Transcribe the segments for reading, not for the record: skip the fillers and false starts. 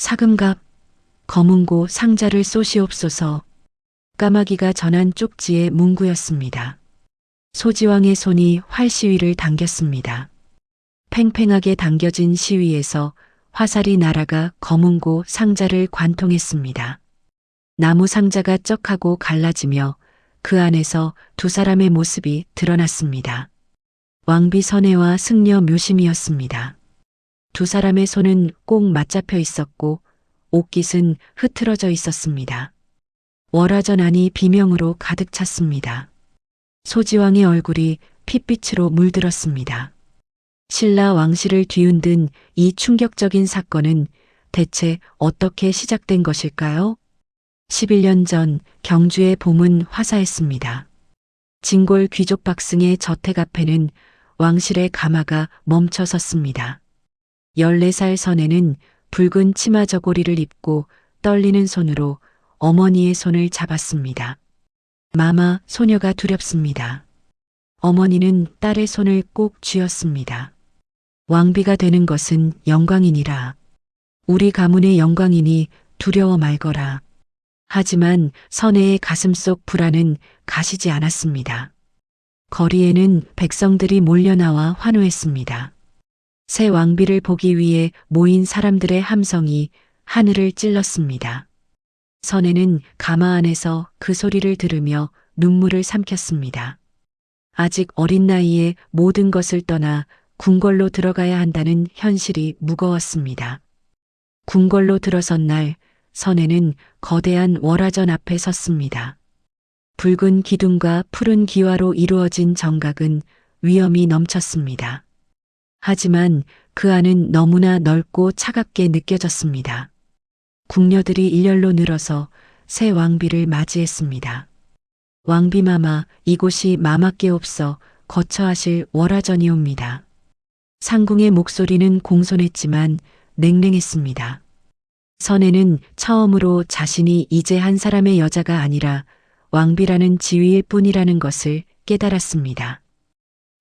사금갑, 검은고 상자를 쏘시옵소서. 까마귀가 전한 쪽지의 문구였습니다. 소지왕의 손이 활시위를 당겼습니다. 팽팽하게 당겨진 시위에서 화살이 날아가 검은고 상자를 관통했습니다. 나무 상자가 쩍하고 갈라지며 그 안에서 두 사람의 모습이 드러났습니다. 왕비 선혜와 승려 묘심이었습니다. 두 사람의 손은 꼭 맞잡혀 있었고 옷깃은 흐트러져 있었습니다. 월화전 안이 비명으로 가득 찼습니다. 소지왕의 얼굴이 핏빛으로 물들었습니다. 신라 왕실을 뒤흔든 이 충격적인 사건은 대체 어떻게 시작된 것일까요? 11년 전 경주의 봄은 화사했습니다. 진골 귀족 박승의 저택 앞에는 왕실의 가마가 멈춰 섰습니다. 14살 선혜는 붉은 치마 저고리를 입고 떨리는 손으로 어머니의 손을 잡았습니다. 마마, 소녀가 두렵습니다. 어머니는 딸의 손을 꼭 쥐었습니다. 왕비가 되는 것은 영광이니라. 우리 가문의 영광이니 두려워 말거라. 하지만 선혜의 가슴속 불안은 가시지 않았습니다. 거리에는 백성들이 몰려나와 환호했습니다. 새 왕비를 보기 위해 모인 사람들의 함성이 하늘을 찔렀습니다. 선혜는 가마 안에서 그 소리를 들으며 눈물을 삼켰습니다. 아직 어린 나이에 모든 것을 떠나 궁궐로 들어가야 한다는 현실이 무거웠습니다. 궁궐로 들어선 날 선혜는 거대한 월화전 앞에 섰습니다. 붉은 기둥과 푸른 기와로 이루어진 정각은 위엄이 넘쳤습니다. 하지만 그 안은 너무나 넓고 차갑게 느껴졌습니다. 궁녀들이 일렬로 늘어서 새 왕비를 맞이했습니다. 왕비마마, 이곳이 마마께 없어 거처하실 월화전이옵니다. 상궁의 목소리는 공손했지만 냉랭했습니다. 선혜는 처음으로 자신이 이제 한 사람의 여자가 아니라 왕비라는 지위일 뿐이라는 것을 깨달았습니다.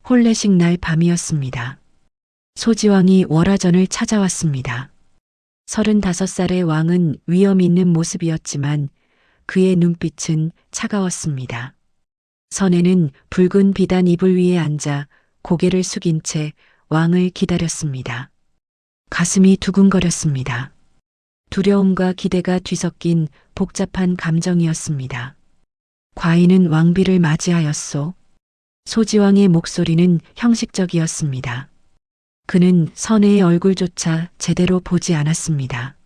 혼례식 날 밤이었습니다. 소지왕이 월화전을 찾아왔습니다. 35살의 왕은 위엄 있는 모습이었지만 그의 눈빛은 차가웠습니다. 선혜는 붉은 비단 이불 위에 앉아 고개를 숙인 채 왕을 기다렸습니다. 가슴이 두근거렸습니다. 두려움과 기대가 뒤섞인 복잡한 감정이었습니다. 과인은 왕비를 맞이하였소. 소지왕의 목소리는 형식적이었습니다. 그는 선혜의 얼굴조차 제대로 보지 않았습니다.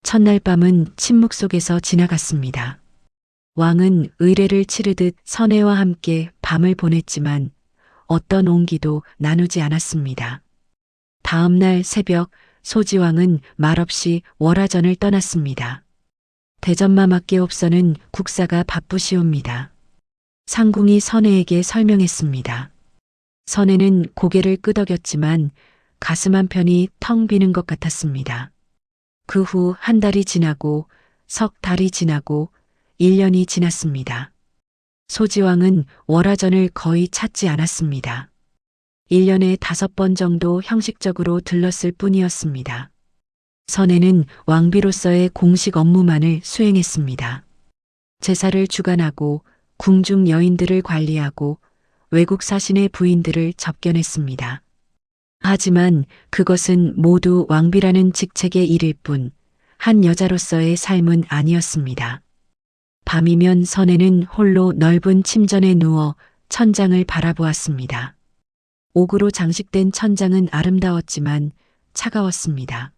첫날 밤은 침묵 속에서 지나갔습니다. 왕은 의례를 치르듯 선혜와 함께 밤을 보냈지만 어떤 온기도 나누지 않았습니다. 다음 날 새벽 소지왕은 말없이 월화전을 떠났습니다. 대전마마께 없어는 국사가 바쁘시옵니다. 상궁이 선혜에게 설명했습니다. 선혜는 고개를 끄덕였지만 가슴 한편이 텅 비는 것 같았습니다. 그 후 한 달이 지나고 석 달이 지나고 1년이 지났습니다. 소지왕은 월화전을 거의 찾지 않았습니다. 1년에 5번 정도 형식적으로 들렀을 뿐이었습니다. 선혜는 왕비로서의 공식 업무만을 수행했습니다. 제사를 주관하고 궁중 여인들을 관리하고 외국 사신의 부인들을 접견했습니다. 하지만 그것은 모두 왕비라는 직책의 일일 뿐 한 여자로서의 삶은 아니었습니다. 밤이면 선혜는 홀로 넓은 침전에 누워 천장을 바라보았습니다. 옥으로 장식된 천장은 아름다웠지만 차가웠습니다.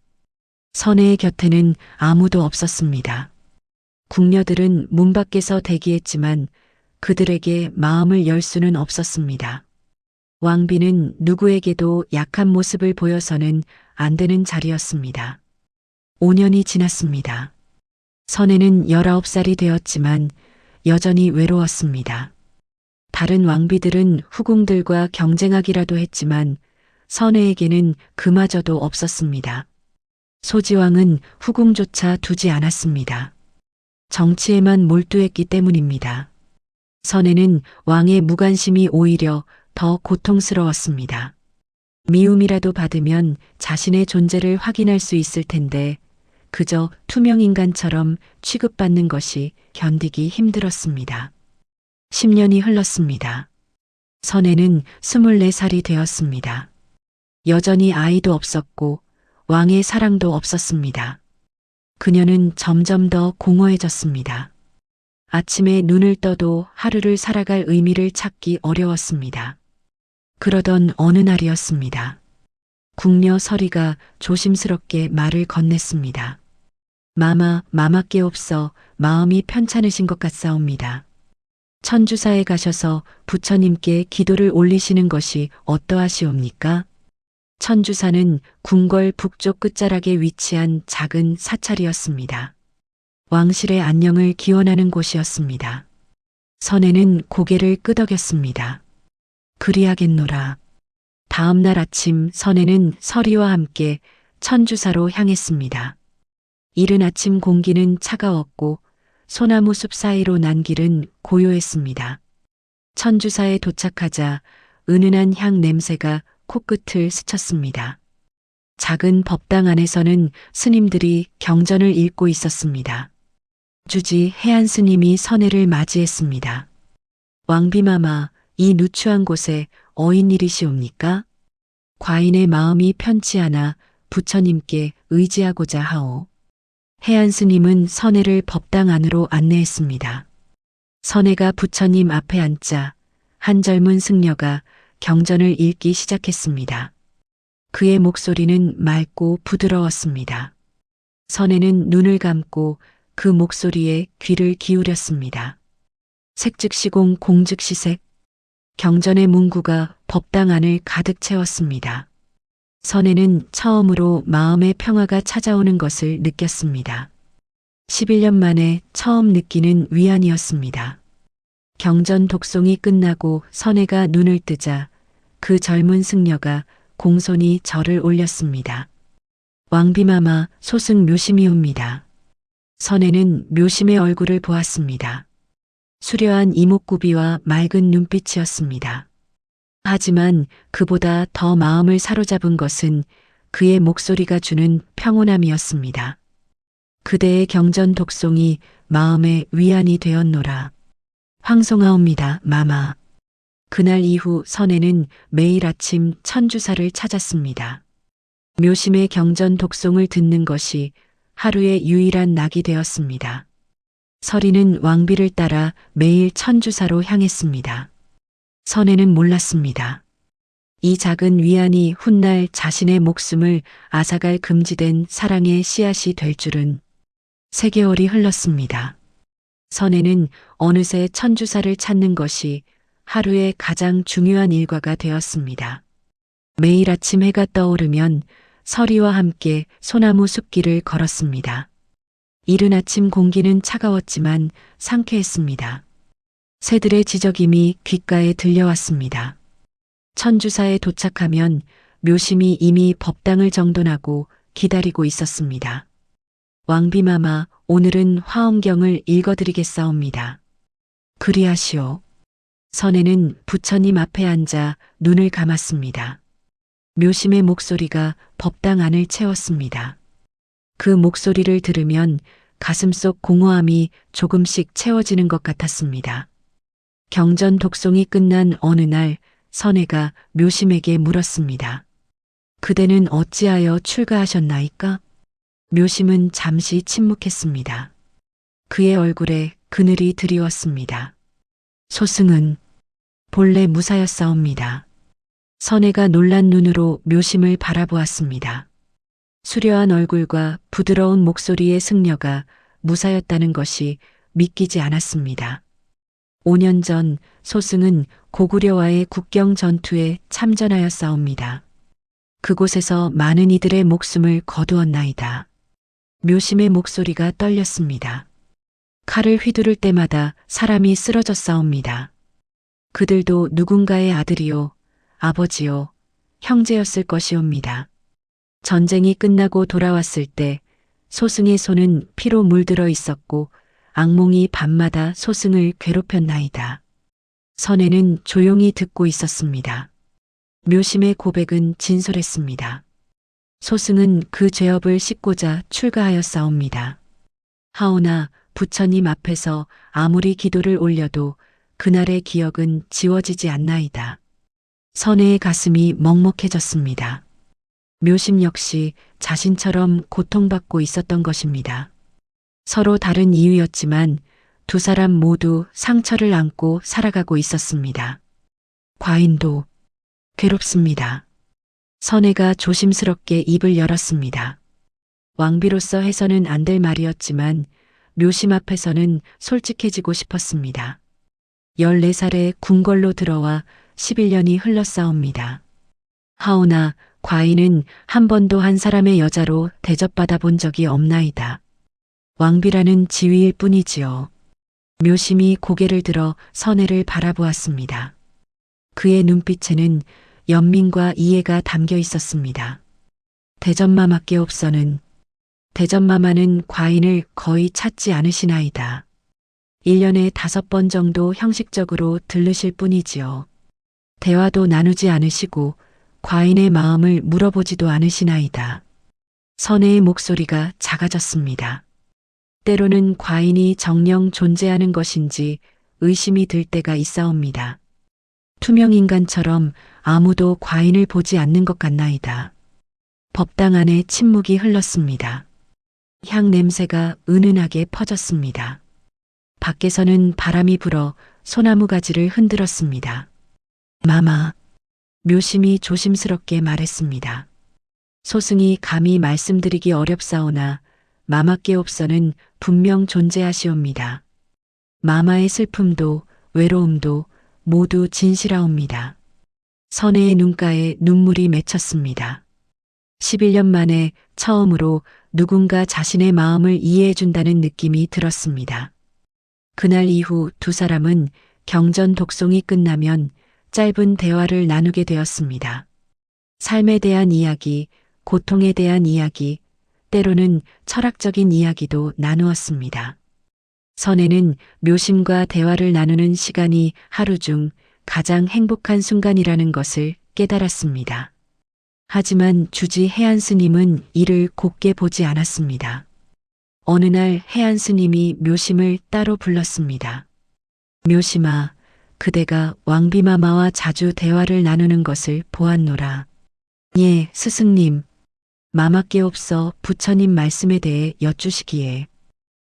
선혜의 곁에는 아무도 없었습니다. 궁녀들은 문 밖에서 대기했지만 그들에게 마음을 열 수는 없었습니다. 왕비는 누구에게도 약한 모습을 보여서는 안 되는 자리였습니다. 5년이 지났습니다. 선혜는 19살이 되었지만 여전히 외로웠습니다. 다른 왕비들은 후궁들과 경쟁하기라도 했지만 선혜에게는 그마저도 없었습니다. 소지왕은 후궁조차 두지 않았습니다. 정치에만 몰두했기 때문입니다. 선혜는 왕의 무관심이 오히려 더 고통스러웠습니다. 미움이라도 받으면 자신의 존재를 확인할 수 있을 텐데 그저 투명 인간처럼 취급받는 것이 견디기 힘들었습니다. 10년이 흘렀습니다. 선혜는 24살이 되었습니다. 여전히 아이도 없었고 왕의 사랑도 없었습니다. 그녀는 점점 더 공허해졌습니다. 아침에 눈을 떠도 하루를 살아갈 의미를 찾기 어려웠습니다. 그러던 어느 날이었습니다. 궁녀 서리가 조심스럽게 말을 건넸습니다. 마마께 없어 마음이 편찮으신 것 같사옵니다. 천주사에 가셔서 부처님께 기도를 올리시는 것이 어떠하시옵니까? 천주사는 궁궐 북쪽 끝자락에 위치한 작은 사찰이었습니다. 왕실의 안녕을 기원하는 곳이었습니다. 선혜는 고개를 끄덕였습니다. 그리하겠노라. 다음 날 아침 선혜는 서리와 함께 천주사로 향했습니다. 이른 아침 공기는 차가웠고 소나무 숲 사이로 난 길은 고요했습니다. 천주사에 도착하자 은은한 향 냄새가 코끝을 스쳤습니다. 작은 법당 안에서는 스님들이 경전을 읽고 있었습니다. 주지 해안 스님이 선혜를 맞이했습니다. 왕비마마, 이 누추한 곳에 어인 일이시옵니까? 과인의 마음이 편치 않아 부처님께 의지하고자 하오. 해안 스님은 선혜를 법당 안으로 안내했습니다. 선혜가 부처님 앞에 앉자 한 젊은 승려가 경전을 읽기 시작했습니다. 그의 목소리는 맑고 부드러웠습니다. 선혜는 눈을 감고 그 목소리에 귀를 기울였습니다. 색즉시공 공즉시색. 경전의 문구가 법당 안을 가득 채웠습니다. 선혜는 처음으로 마음의 평화가 찾아오는 것을 느꼈습니다. 11년 만에 처음 느끼는 위안이었습니다. 경전 독송이 끝나고 선혜가 눈을 뜨자 그 젊은 승려가 공손히 절을 올렸습니다. 왕비마마, 소승 묘심이옵니다. 선혜는 묘심의 얼굴을 보았습니다. 수려한 이목구비와 맑은 눈빛이었습니다. 하지만 그보다 더 마음을 사로잡은 것은 그의 목소리가 주는 평온함이었습니다. 그대의 경전 독송이 마음의 위안이 되었노라. 황송하옵니다, 마마. 그날 이후 선혜는 매일 아침 천주사를 찾았습니다. 묘심의 경전 독송을 듣는 것이 하루의 유일한 낙이 되었습니다. 서리는 왕비를 따라 매일 천주사로 향했습니다. 선혜는 몰랐습니다. 이 작은 위안이 훗날 자신의 목숨을 앗아갈 금지된 사랑의 씨앗이 될 줄은. 3개월이 흘렀습니다. 선혜는 어느새 천주사를 찾는 것이 하루의 가장 중요한 일과가 되었습니다. 매일 아침 해가 떠오르면 서리와 함께 소나무 숲길을 걸었습니다. 이른 아침 공기는 차가웠지만 상쾌했습니다. 새들의 지저김이 귓가에 들려왔습니다. 천주사에 도착하면 묘심이 이미 법당을 정돈하고 기다리고 있었습니다. 왕비마마, 오늘은 화엄경을 읽어드리겠사옵니다. 그리하시오. 선혜는 부처님 앞에 앉아 눈을 감았습니다. 묘심의 목소리가 법당 안을 채웠습니다. 그 목소리를 들으면 가슴속 공허함이 조금씩 채워지는 것 같았습니다. 경전 독송이 끝난 어느 날 선혜가 묘심에게 물었습니다. 그대는 어찌하여 출가하셨나이까? 묘심은 잠시 침묵했습니다. 그의 얼굴에 그늘이 드리웠습니다. 소승은 본래 무사였사옵니다. 선혜가 놀란 눈으로 묘심을 바라보았습니다. 수려한 얼굴과 부드러운 목소리의 승려가 무사였다는 것이 믿기지 않았습니다. 5년 전 소승은 고구려와의 국경 전투에 참전하였사옵니다. 그곳에서 많은 이들의 목숨을 거두었나이다. 묘심의 목소리가 떨렸습니다. 칼을 휘두를 때마다 사람이 쓰러졌사옵니다. 그들도 누군가의 아들이요, 아버지요, 형제였을 것이옵니다. 전쟁이 끝나고 돌아왔을 때 소승의 손은 피로 물들어 있었고 악몽이 밤마다 소승을 괴롭혔나이다. 선혜는 조용히 듣고 있었습니다. 묘심의 고백은 진솔했습니다. 소승은 그 죄업을 씻고자 출가하였사옵니다. 하오나 부처님 앞에서 아무리 기도를 올려도 그날의 기억은 지워지지 않나이다. 선혜의 가슴이 먹먹해졌습니다. 묘심 역시 자신처럼 고통받고 있었던 것입니다. 서로 다른 이유였지만 두 사람 모두 상처를 안고 살아가고 있었습니다. 과인도 괴롭습니다. 선혜가 조심스럽게 입을 열었습니다. 왕비로서 해서는 안 될 말이었지만 묘심 앞에서는 솔직해지고 싶었습니다. 14살에 궁궐로 들어와 11년이 흘렀사옵니다. 하오나 과인은 한 번도 한 사람의 여자로 대접받아 본 적이 없나이다. 왕비라는 지위일 뿐이지요. 묘심이 고개를 들어 선혜를 바라보았습니다. 그의 눈빛에는 연민과 이해가 담겨 있었습니다. 대전마마께 없어는 대전마마는 과인을 거의 찾지 않으시나이다. 1년에 5번 정도 형식적으로 들르실 뿐이지요. 대화도 나누지 않으시고 과인의 마음을 물어보지도 않으시나이다. 선혜의 목소리가 작아졌습니다. 때로는 과인이 정녕 존재하는 것인지 의심이 들 때가 있사옵니다. 투명인간처럼 아무도 과인을 보지 않는 것 같나이다. 법당 안에 침묵이 흘렀습니다. 향 냄새가 은은하게 퍼졌습니다. 밖에서는 바람이 불어 소나무 가지를 흔들었습니다. 마마, 묘심이 조심스럽게 말했습니다. 소승이 감히 말씀드리기 어렵사오나 마마께 없어는 분명 존재하시옵니다. 마마의 슬픔도 외로움도 모두 진실하옵니다. 선혜의 눈가에 눈물이 맺혔습니다. 11년 만에 처음으로 누군가 자신의 마음을 이해해준다는 느낌이 들었습니다. 그날 이후 두 사람은 경전 독송이 끝나면 짧은 대화를 나누게 되었습니다. 삶에 대한 이야기, 고통에 대한 이야기, 때로는 철학적인 이야기도 나누었습니다. 선혜는 묘심과 대화를 나누는 시간이 하루 중 가장 행복한 순간이라는 것을 깨달았습니다. 하지만 주지 해안 스님은 이를 곱게 보지 않았습니다. 어느 날 해안 스님이 묘심을 따로 불렀습니다. 묘심아, 그대가 왕비마마와 자주 대화를 나누는 것을 보았노라. 예, 스승님. 마마께 없어 부처님 말씀에 대해 여쭈시기에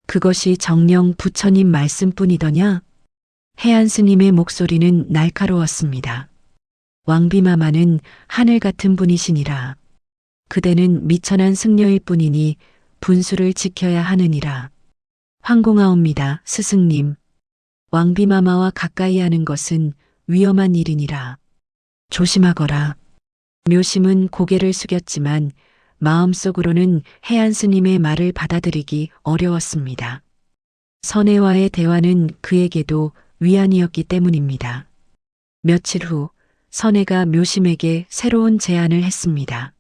그것이 정녕 부처님 말씀뿐이더냐? 해안 스님의 목소리는 날카로웠습니다. 왕비마마는 하늘 같은 분이시니라. 그대는 미천한 승려일 뿐이니 분수를 지켜야 하느니라. 황공하옵니다, 스승님. 왕비마마와 가까이 하는 것은 위험한 일이니라. 조심하거라. 묘심은 고개를 숙였지만 마음속으로는 해안 스님의 말을 받아들이기 어려웠습니다. 선혜와의 대화는 그에게도 위안이었기 때문입니다. 며칠 후 선혜가 묘심에게 새로운 제안을 했습니다.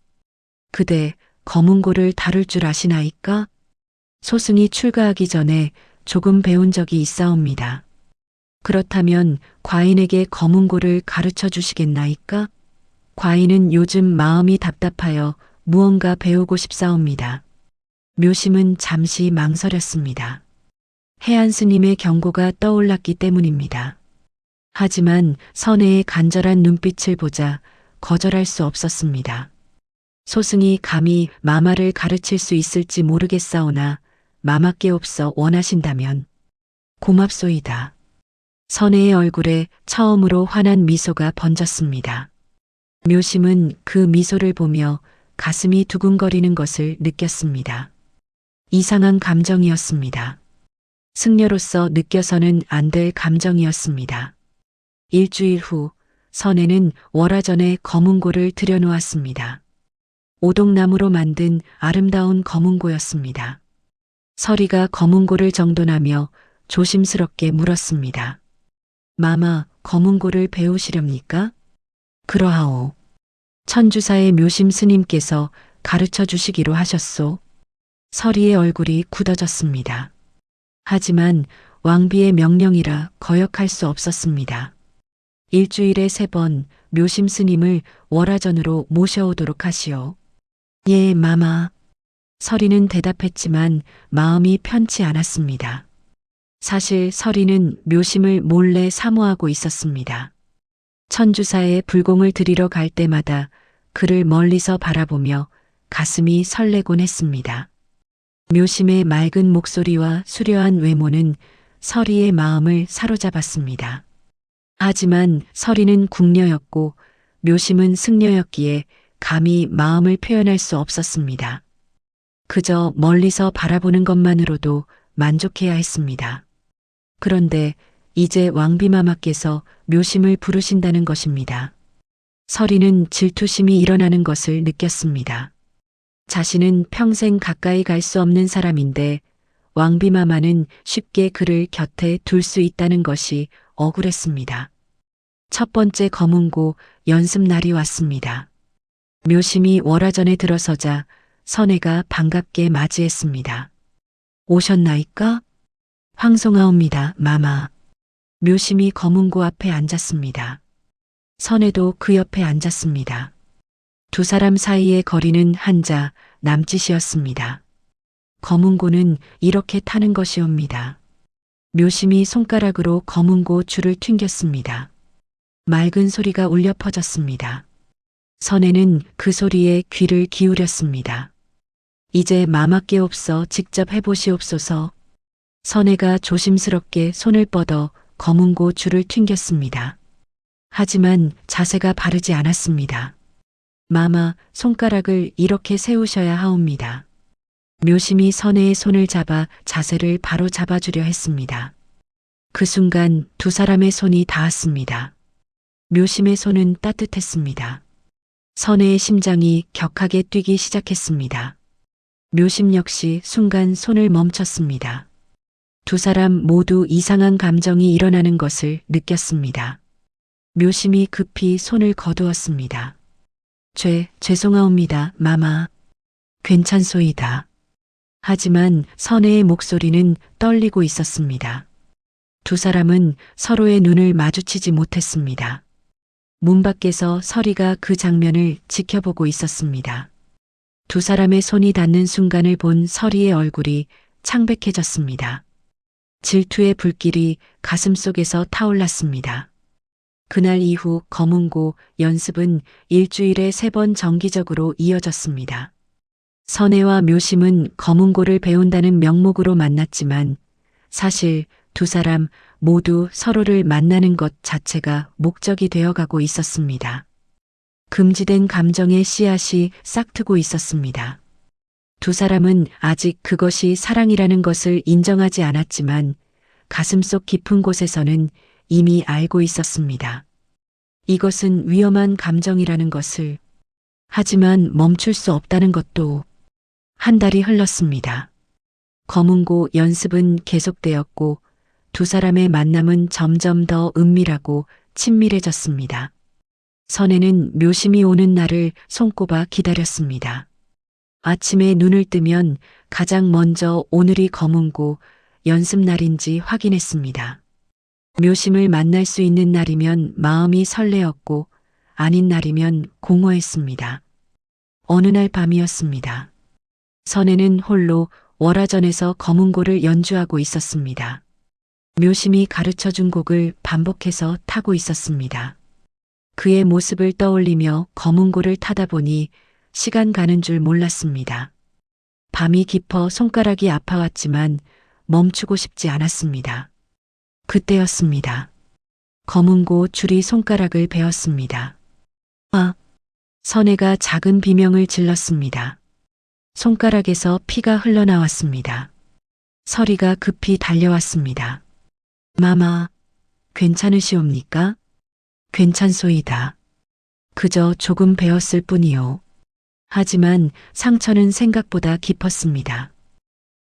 그대 검은고를 다룰 줄 아시나이까? 소승이 출가하기 전에 조금 배운 적이 있사옵니다. 그렇다면 과인에게 검은고를 가르쳐 주시겠나이까? 과인은 요즘 마음이 답답하여 무언가 배우고 싶사옵니다. 묘심은 잠시 망설였습니다. 해안 스님의 경고가 떠올랐기 때문입니다. 하지만 선혜의 간절한 눈빛을 보자 거절할 수 없었습니다. 소승이 감히 마마를 가르칠 수 있을지 모르겠사오나 마마께 없어 원하신다면 고맙소이다. 선혜의 얼굴에 처음으로 환한 미소가 번졌습니다. 묘심은 그 미소를 보며 가슴이 두근거리는 것을 느꼈습니다. 이상한 감정이었습니다. 승려로서 느껴서는 안 될 감정이었습니다. 일주일 후 선혜는 월화전에 검은고를 들여놓았습니다. 오동나무로 만든 아름다운 검은고였습니다. 서리가 검은고를 정돈하며 조심스럽게 물었습니다. 마마, 검은고를 배우시렵니까? 그러하오. 천주사의 묘심 스님께서 가르쳐 주시기로 하셨소. 서리의 얼굴이 굳어졌습니다. 하지만 왕비의 명령이라 거역할 수 없었습니다. 일주일에 3번 묘심 스님을 월화전으로 모셔오도록 하시오. 예, 마마. 서리는 대답했지만 마음이 편치 않았습니다. 사실 서리는 묘심을 몰래 사모하고 있었습니다. 천주사에 불공을 드리러 갈 때마다 그를 멀리서 바라보며 가슴이 설레곤 했습니다. 묘심의 맑은 목소리와 수려한 외모는 서리의 마음을 사로잡았습니다. 하지만 서리는 궁녀였고 묘심은 승려였기에 감히 마음을 표현할 수 없었습니다. 그저 멀리서 바라보는 것만으로도 만족해야 했습니다. 그런데 이제 왕비마마께서 묘심을 부르신다는 것입니다. 서리는 질투심이 일어나는 것을 느꼈습니다. 자신은 평생 가까이 갈 수 없는 사람인데 왕비마마는 쉽게 그를 곁에 둘 수 있다는 것이 억울했습니다. 첫 번째 검은고 연습 날이 왔습니다. 묘심이 월화전에 들어서자 선혜가 반갑게 맞이했습니다. 오셨나이까? 황송하옵니다, 마마. 묘심이 검은고 앞에 앉았습니다. 선혜도 그 옆에 앉았습니다. 두 사람 사이의 거리는 한자 남짓이었습니다. 검은고는 이렇게 타는 것이옵니다. 묘심이 손가락으로 검은고 줄을 튕겼습니다. 맑은 소리가 울려 퍼졌습니다. 선혜는 그 소리에 귀를 기울였습니다. 이제 마마께 없어 직접 해보시옵소서. 선혜가 조심스럽게 손을 뻗어 검은고 줄을 튕겼습니다. 하지만 자세가 바르지 않았습니다. 마마, 손가락을 이렇게 세우셔야 하옵니다. 묘심이 선혜의 손을 잡아 자세를 바로 잡아주려 했습니다. 그 순간 두 사람의 손이 닿았습니다. 묘심의 손은 따뜻했습니다. 선혜의 심장이 격하게 뛰기 시작했습니다. 묘심 역시 순간 손을 멈췄습니다. 두 사람 모두 이상한 감정이 일어나는 것을 느꼈습니다. 묘심이 급히 손을 거두었습니다. 죄송하옵니다, 마마. 괜찮소이다. 하지만 선혜의 목소리는 떨리고 있었습니다. 두 사람은 서로의 눈을 마주치지 못했습니다. 문 밖에서 서리가 그 장면을 지켜보고 있었습니다. 두 사람의 손이 닿는 순간을 본 서리의 얼굴이 창백해졌습니다. 질투의 불길이 가슴속에서 타올랐습니다. 그날 이후 검은고 연습은 일주일에 3번 정기적으로 이어졌습니다. 선혜와 묘심은 검은고를 배운다는 명목으로 만났지만 사실 두 사람 모두 서로를 만나는 것 자체가 목적이 되어가고 있었습니다. 금지된 감정의 씨앗이 싹트고 있었습니다. 두 사람은 아직 그것이 사랑이라는 것을 인정하지 않았지만 가슴속 깊은 곳에서는 이미 알고 있었습니다. 이것은 위험한 감정이라는 것을. 하지만 멈출 수 없다는 것도. 한 달이 흘렀습니다. 검은고 연습은 계속되었고 두 사람의 만남은 점점 더 은밀하고 친밀해졌습니다. 선혜는 묘심이 오는 날을 손꼽아 기다렸습니다. 아침에 눈을 뜨면 가장 먼저 오늘이 검은고 연습 날인지 확인했습니다. 묘심을 만날 수 있는 날이면 마음이 설레었고 아닌 날이면 공허했습니다. 어느 날 밤이었습니다. 선혜는 홀로 월화전에서 검은고를 연주하고 있었습니다. 묘심이 가르쳐준 곡을 반복해서 타고 있었습니다. 그의 모습을 떠올리며 검은고를 타다 보니 시간 가는 줄 몰랐습니다. 밤이 깊어 손가락이 아파왔지만 멈추고 싶지 않았습니다. 그때였습니다. 검은고 줄이 손가락을 베었습니다. 아! 선혜가 작은 비명을 질렀습니다. 손가락에서 피가 흘러나왔습니다. 서리가 급히 달려왔습니다. 마마, 괜찮으시옵니까? 괜찮소이다. 그저 조금 베었을 뿐이요. 하지만 상처는 생각보다 깊었습니다.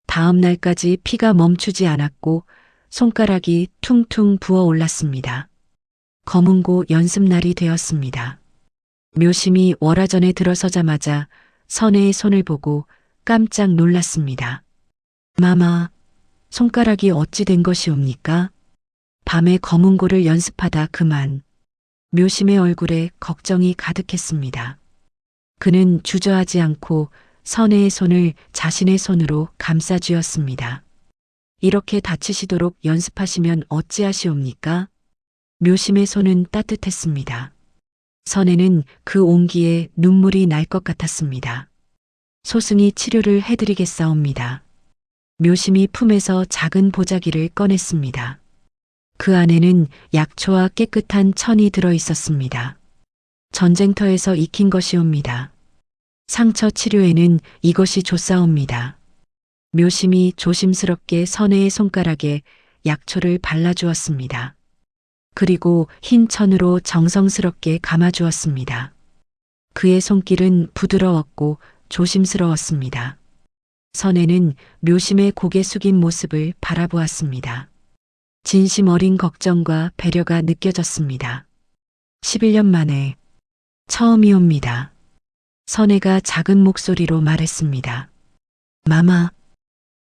다음 날까지 피가 멈추지 않았고 손가락이 퉁퉁 부어 올랐습니다. 검은고 연습날이 되었습니다. 묘심이 월화전에 들어서자마자 선혜의 손을 보고 깜짝 놀랐습니다. 마마, 손가락이 어찌 된 것이옵니까? 밤에 검은고를 연습하다 그만. 묘심의 얼굴에 걱정이 가득했습니다. 그는 주저하지 않고 선혜의 손을 자신의 손으로 감싸 쥐었습니다. 이렇게 다치시도록 연습하시면 어찌하시옵니까? 묘심의 손은 따뜻했습니다. 선혜는 그 온기에 눈물이 날 것 같았습니다. 소승이 치료를 해드리겠사옵니다. 묘심이 품에서 작은 보자기를 꺼냈습니다. 그 안에는 약초와 깨끗한 천이 들어 있었습니다. 전쟁터에서 익힌 것이옵니다. 상처 치료에는 이것이 좋사옵니다. 묘심이 조심스럽게 선혜의 손가락에 약초를 발라주었습니다. 그리고 흰 천으로 정성스럽게 감아주었습니다. 그의 손길은 부드러웠고 조심스러웠습니다. 선혜는 묘심의 고개 숙인 모습을 바라보았습니다. 진심 어린 걱정과 배려가 느껴졌습니다. 11년 만에 처음이옵니다. 선혜가 작은 목소리로 말했습니다. 마마,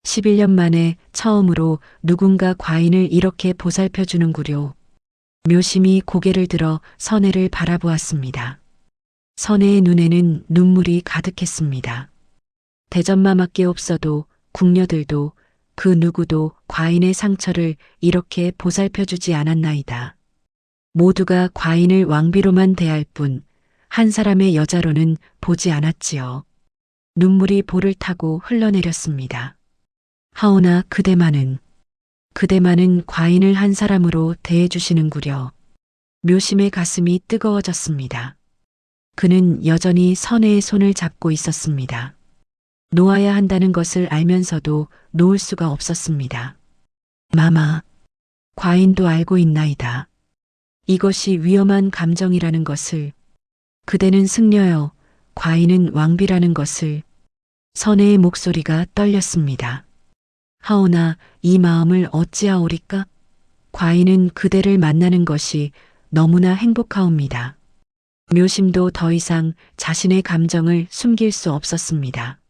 11년 만에 처음으로 누군가 과인을 이렇게 보살펴 주는구려. 묘심이 고개를 들어 선혜를 바라보았습니다. 선혜의 눈에는 눈물이 가득했습니다. 대전마마께 없어도 궁녀들도 그 누구도 과인의 상처를 이렇게 보살펴 주지 않았나이다. 모두가 과인을 왕비로만 대할 뿐 한 사람의 여자로는 보지 않았지요. 눈물이 볼을 타고 흘러내렸습니다. 하오나 그대만은 과인을 한 사람으로 대해주시는구려. 묘심의 가슴이 뜨거워졌습니다. 그는 여전히 선혜의 손을 잡고 있었습니다. 놓아야 한다는 것을 알면서도 놓을 수가 없었습니다. 마마, 과인도 알고 있나이다. 이것이 위험한 감정이라는 것을. 그대는 승려여, 과인은 왕비라는 것을. 선혜의 목소리가 떨렸습니다. 하오나 이 마음을 어찌하오리까? 과인은 그대를 만나는 것이 너무나 행복하옵니다. 묘심도 더 이상 자신의 감정을 숨길 수 없었습니다.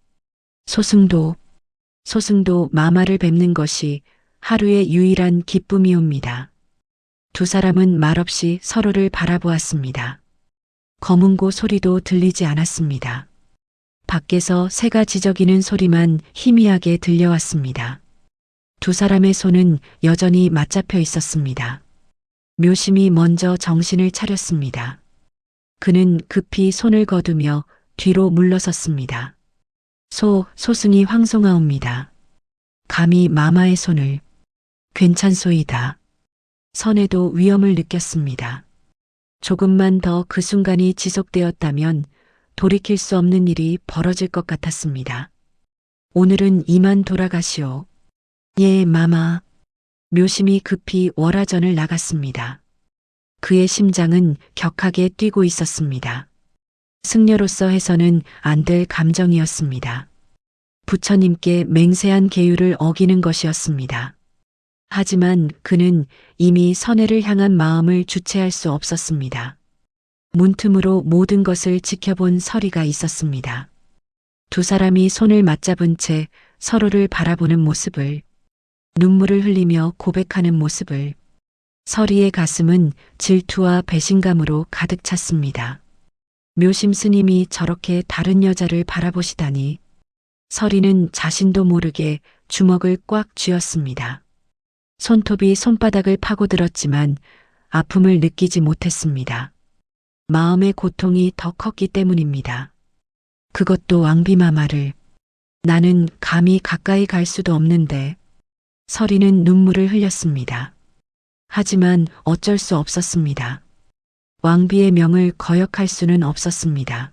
소승도 마마를 뵙는 것이 하루의 유일한 기쁨이옵니다. 두 사람은 말없이 서로를 바라보았습니다. 검은고 소리도 들리지 않았습니다. 밖에서 새가 지저귀는 소리만 희미하게 들려왔습니다. 두 사람의 손은 여전히 맞잡혀 있었습니다. 묘심이 먼저 정신을 차렸습니다. 그는 급히 손을 거두며 뒤로 물러섰습니다. 소승이 황송하옵니다. 감히 마마의 손을. 괜찮소이다. 선혜도 위험을 느꼈습니다. 조금만 더 그 순간이 지속되었다면 돌이킬 수 없는 일이 벌어질 것 같았습니다. 오늘은 이만 돌아가시오. 예, 마마. 묘심이 급히 월화전을 나갔습니다. 그의 심장은 격하게 뛰고 있었습니다. 승려로서 해서는 안 될 감정이었습니다. 부처님께 맹세한 계율을 어기는 것이었습니다. 하지만 그는 이미 선혜를 향한 마음을 주체할 수 없었습니다. 문틈으로 모든 것을 지켜본 서리가 있었습니다. 두 사람이 손을 맞잡은 채 서로를 바라보는 모습을, 눈물을 흘리며 고백하는 모습을. 서리의 가슴은 질투와 배신감으로 가득 찼습니다. 묘심 스님이 저렇게 다른 여자를 바라보시다니. 서리는 자신도 모르게 주먹을 꽉 쥐었습니다. 손톱이 손바닥을 파고들었지만 아픔을 느끼지 못했습니다. 마음의 고통이 더 컸기 때문입니다. 그것도 왕비마마를. 나는 감히 가까이 갈 수도 없는데. 서리는 눈물을 흘렸습니다. 하지만 어쩔 수 없었습니다. 왕비의 명을 거역할 수는 없었습니다.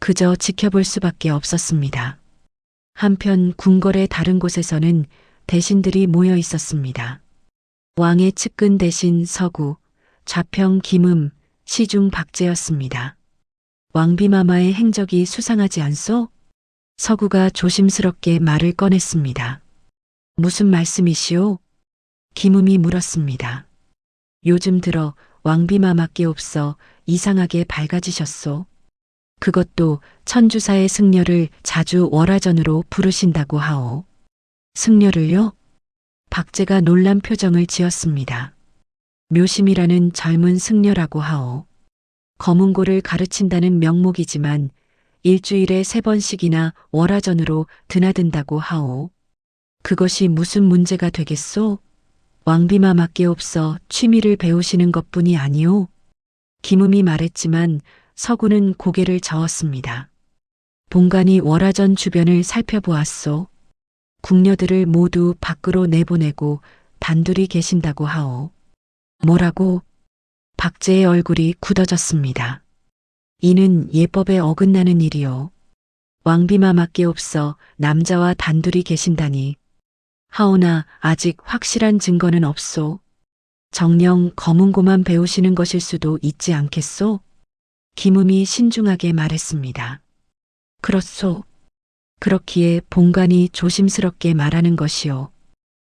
그저 지켜볼 수밖에 없었습니다. 한편 궁궐의 다른 곳에서는 대신들이 모여 있었습니다. 왕의 측근 대신 서구, 좌평 김음, 시중 박제였습니다. 왕비마마의 행적이 수상하지 않소? 서구가 조심스럽게 말을 꺼냈습니다. 무슨 말씀이시오? 김음이 물었습니다. 요즘 들어 왕비마마께 없어 이상하게 밝아지셨소. 그것도 천주사의 승려를 자주 월화전으로 부르신다고 하오. 승려를요? 박제가 놀란 표정을 지었습니다. 묘심이라는 젊은 승려라고 하오. 검은고를 가르친다는 명목이지만 일주일에 3번씩이나 월화전으로 드나든다고 하오. 그것이 무슨 문제가 되겠소? 왕비마마께 없어 취미를 배우시는 것뿐이 아니오. 김음이 말했지만 서구는 고개를 저었습니다. 본관이 월화전 주변을 살펴보았소. 궁녀들을 모두 밖으로 내보내고 단둘이 계신다고 하오. 뭐라고? 박제의 얼굴이 굳어졌습니다. 이는 예법에 어긋나는 일이오. 왕비마마께 없어 남자와 단둘이 계신다니. 하오나 아직 확실한 증거는 없소. 정녕 검은고만 배우시는 것일 수도 있지 않겠소? 김음이 신중하게 말했습니다. 그렇소. 그렇기에 본관이 조심스럽게 말하는 것이오.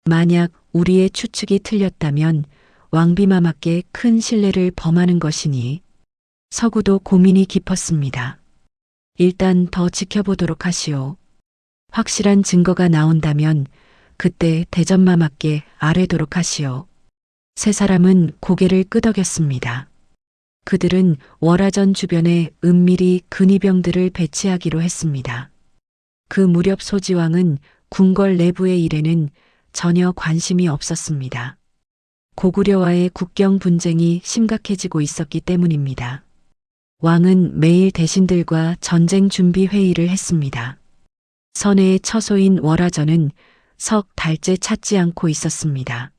만약 우리의 추측이 틀렸다면 왕비마마께 큰 신뢰를 범하는 것이니. 서구도 고민이 깊었습니다. 일단 더 지켜보도록 하시오. 확실한 증거가 나온다면 그때 대전마마께 아뢰도록 하시오. 세 사람은 고개를 끄덕였습니다. 그들은 월화전 주변에 은밀히 근위병들을 배치하기로 했습니다. 그 무렵 소지왕은 궁궐 내부의 일에는 전혀 관심이 없었습니다. 고구려와의 국경 분쟁이 심각해지고 있었기 때문입니다. 왕은 매일 대신들과 전쟁 준비 회의를 했습니다. 선해의 처소인 월화전은 석 달째 찾지 않고 있었습니다.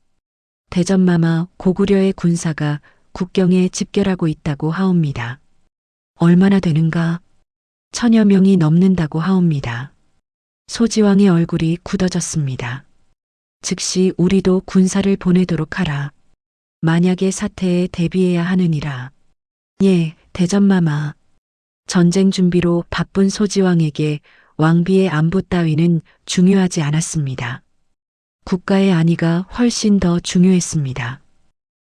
대전마마 고구려의 군사가 국경에 집결하고 있다고 하옵니다. 얼마나 되는가? 1000여 명이 넘는다고 하옵니다. 소지왕의 얼굴이 굳어졌습니다. 즉시 우리도 군사를 보내도록 하라. 만약의 사태에 대비해야 하느니라. 예, 대전마마. 전쟁 준비로 바쁜 소지왕에게 왕비의 안부 따위는 중요하지 않았습니다. 국가의 안위가 훨씬 더 중요했습니다.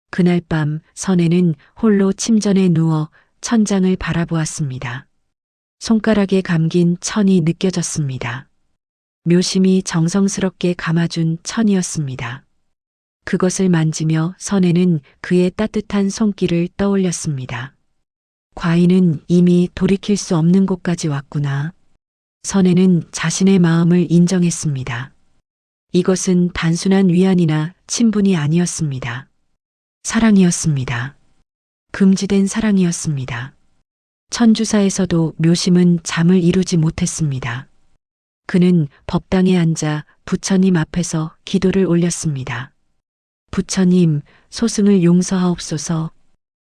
그날 밤 선혜는 홀로 침전에 누워 천장을 바라보았습니다. 손가락에 감긴 천이 느껴졌습니다. 묘심이 정성스럽게 감아준 천이었습니다. 그것을 만지며 선혜는 그의 따뜻한 손길을 떠올렸습니다. 과인은 이미 돌이킬 수 없는 곳까지 왔구나. 선혜는 자신의 마음을 인정했습니다. 이것은 단순한 위안이나 친분이 아니었습니다. 사랑이었습니다. 금지된 사랑이었습니다. 천주사에서도 묘심은 잠을 이루지 못했습니다. 그는 법당에 앉아 부처님 앞에서 기도를 올렸습니다. 부처님, 소승을 용서하옵소서.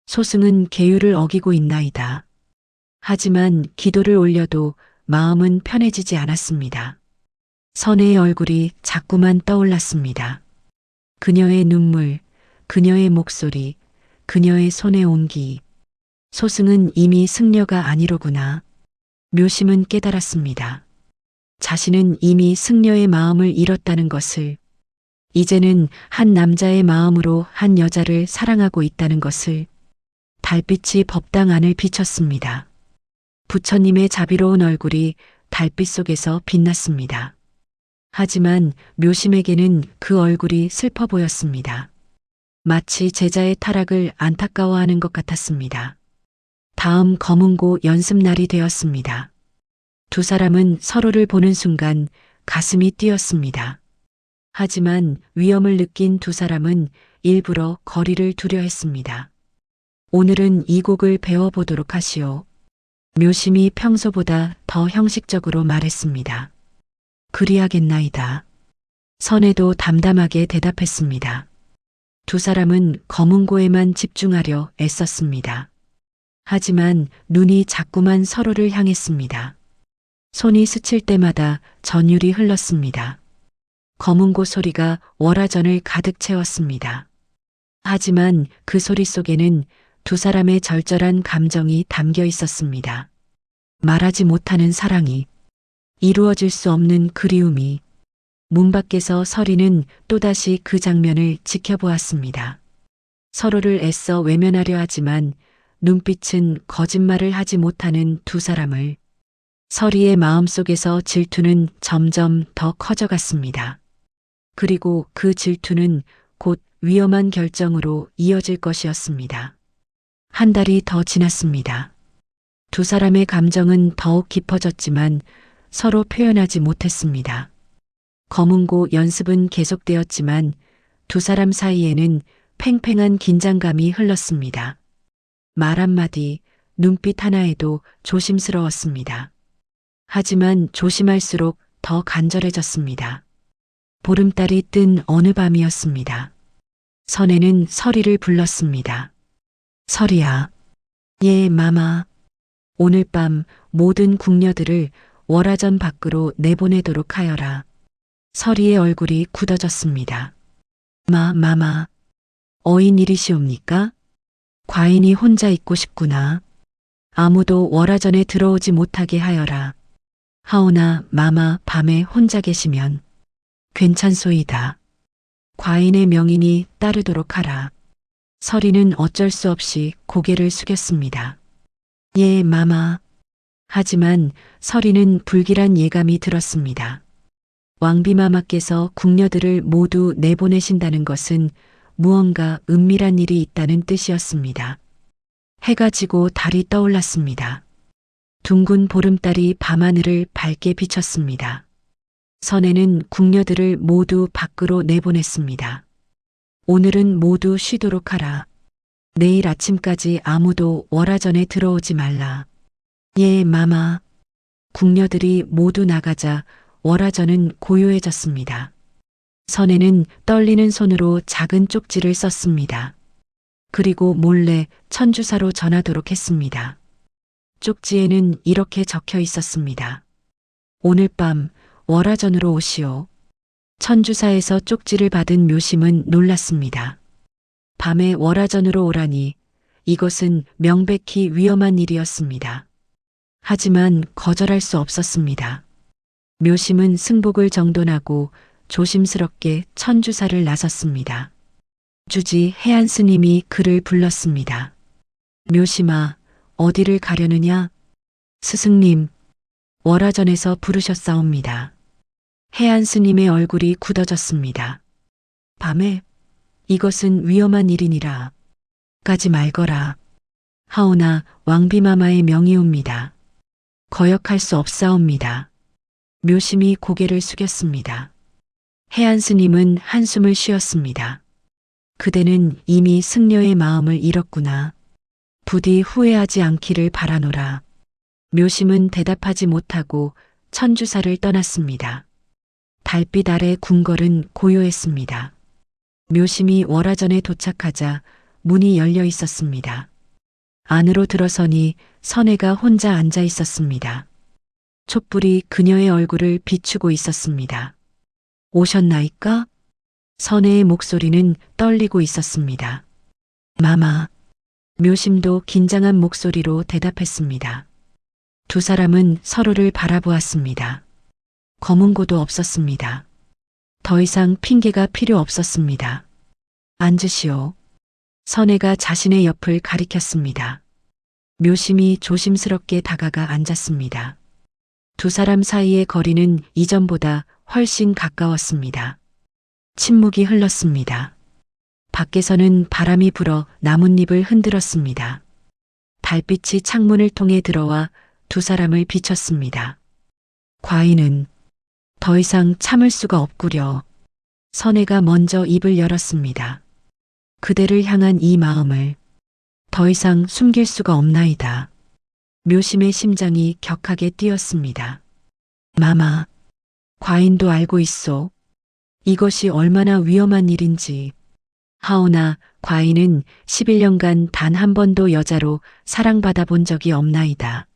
소승은 계율을 어기고 있나이다. 하지만 기도를 올려도 마음은 편해지지 않았습니다. 선혜의 얼굴이 자꾸만 떠올랐습니다. 그녀의 눈물, 그녀의 목소리, 그녀의 손의 온기. 소승은 이미 승려가 아니로구나. 묘심은 깨달았습니다. 자신은 이미 승려의 마음을 잃었다는 것을, 이제는 한 남자의 마음으로 한 여자를 사랑하고 있다는 것을. 달빛이 법당 안을 비쳤습니다. 부처님의 자비로운 얼굴이 달빛 속에서 빛났습니다. 하지만 묘심에게는 그 얼굴이 슬퍼 보였습니다. 마치 제자의 타락을 안타까워하는 것 같았습니다. 다음 검은고 연습날이 되었습니다. 두 사람은 서로를 보는 순간 가슴이 뛰었습니다. 하지만 위험을 느낀 두 사람은 일부러 거리를 두려 했습니다. 오늘은 이 곡을 배워보도록 하시오. 묘심이 평소보다 더 형식적으로 말했습니다. 그리하겠나이다. 선혜도 담담하게 대답했습니다. 두 사람은 검은고에만 집중하려 애썼습니다. 하지만 눈이 자꾸만 서로를 향했습니다. 손이 스칠 때마다 전율이 흘렀습니다. 검은고 소리가 월화전을 가득 채웠습니다. 하지만 그 소리 속에는 두 사람의 절절한 감정이 담겨 있었습니다. 말하지 못하는 사랑이, 이루어질 수 없는 그리움이. 문 밖에서 서리는 또다시 그 장면을 지켜보았습니다. 서로를 애써 외면하려 하지만 눈빛은 거짓말을 하지 못하는 두 사람을. 서리의 마음속에서 질투는 점점 더 커져갔습니다. 그리고 그 질투는 곧 위험한 결정으로 이어질 것이었습니다. 한 달이 더 지났습니다. 두 사람의 감정은 더욱 깊어졌지만 서로 표현하지 못했습니다. 검은고 연습은 계속되었지만 두 사람 사이에는 팽팽한 긴장감이 흘렀습니다. 말 한마디, 눈빛 하나에도 조심스러웠습니다. 하지만 조심할수록 더 간절해졌습니다. 보름달이 뜬 어느 밤이었습니다. 선혜는 서리를 불렀습니다. 서리야. 예, 마마. 오늘 밤 모든 궁녀들을 월화전 밖으로 내보내도록 하여라. 서리의 얼굴이 굳어졌습니다. 마마. 어인 일이시옵니까? 과인이 혼자 있고 싶구나. 아무도 월화전에 들어오지 못하게 하여라. 하오나 마마 밤에 혼자 계시면 괜찮소이다. 과인의 명인이 따르도록 하라. 서리는 어쩔 수 없이 고개를 숙였습니다. 예, 마마. 하지만 서리는 불길한 예감이 들었습니다. 왕비마마께서 궁녀들을 모두 내보내신다는 것은 무언가 은밀한 일이 있다는 뜻이었습니다. 해가 지고 달이 떠올랐습니다. 둥근 보름달이 밤하늘을 밝게 비쳤습니다. 선혜는 궁녀들을 모두 밖으로 내보냈습니다. 오늘은 모두 쉬도록 하라. 내일 아침까지 아무도 월화전에 들어오지 말라. 예, 마마. 궁녀들이 모두 나가자 월화전은 고요해졌습니다. 선혜는 떨리는 손으로 작은 쪽지를 썼습니다. 그리고 몰래 천주사로 전하도록 했습니다. 쪽지에는 이렇게 적혀 있었습니다. 오늘 밤 월화전으로 오시오. 천주사에서 쪽지를 받은 묘심은 놀랐습니다. 밤에 월화전으로 오라니 이것은 명백히 위험한 일이었습니다. 하지만 거절할 수 없었습니다. 묘심은 승복을 정돈하고 조심스럽게 천주사를 나섰습니다. 주지 해안 스님이 그를 불렀습니다. 묘심아, 어디를 가려느냐? 스승님, 월화전에서 부르셨사옵니다. 해안 스님의 얼굴이 굳어졌습니다. 밤에 이것은 위험한 일이니라. 가지 말거라. 하오나 왕비마마의 명이옵니다. 거역할 수 없사옵니다. 묘심이 고개를 숙였습니다. 해안 스님은 한숨을 쉬었습니다. 그대는 이미 승려의 마음을 잃었구나. 부디 후회하지 않기를 바라노라. 묘심은 대답하지 못하고 천주사를 떠났습니다. 달빛 아래 궁궐은 고요했습니다. 묘심이 월화전에 도착하자 문이 열려 있었습니다. 안으로 들어서니 선혜가 혼자 앉아 있었습니다. 촛불이 그녀의 얼굴을 비추고 있었습니다. 오셨나이까? 선혜의 목소리는 떨리고 있었습니다. 마마. 묘심도 긴장한 목소리로 대답했습니다. 두 사람은 서로를 바라보았습니다. 검은고도 없었습니다. 더 이상 핑계가 필요 없었습니다. 앉으시오. 선혜가 자신의 옆을 가리켰습니다. 묘심이 조심스럽게 다가가 앉았습니다. 두 사람 사이의 거리는 이전보다 훨씬 가까웠습니다. 침묵이 흘렀습니다. 밖에서는 바람이 불어 나뭇잎을 흔들었습니다. 달빛이 창문을 통해 들어와 두 사람을 비췄습니다. 과인은 더 이상 참을 수가 없구려. 선혜가 먼저 입을 열었습니다. 그대를 향한 이 마음을 더 이상 숨길 수가 없나이다. 묘심의 심장이 격하게 뛰었습니다. 마마, 과인도 알고 있소. 이것이 얼마나 위험한 일인지. 하오나 과인은 11년간 단 한 번도 여자로 사랑받아 본 적이 없나이다.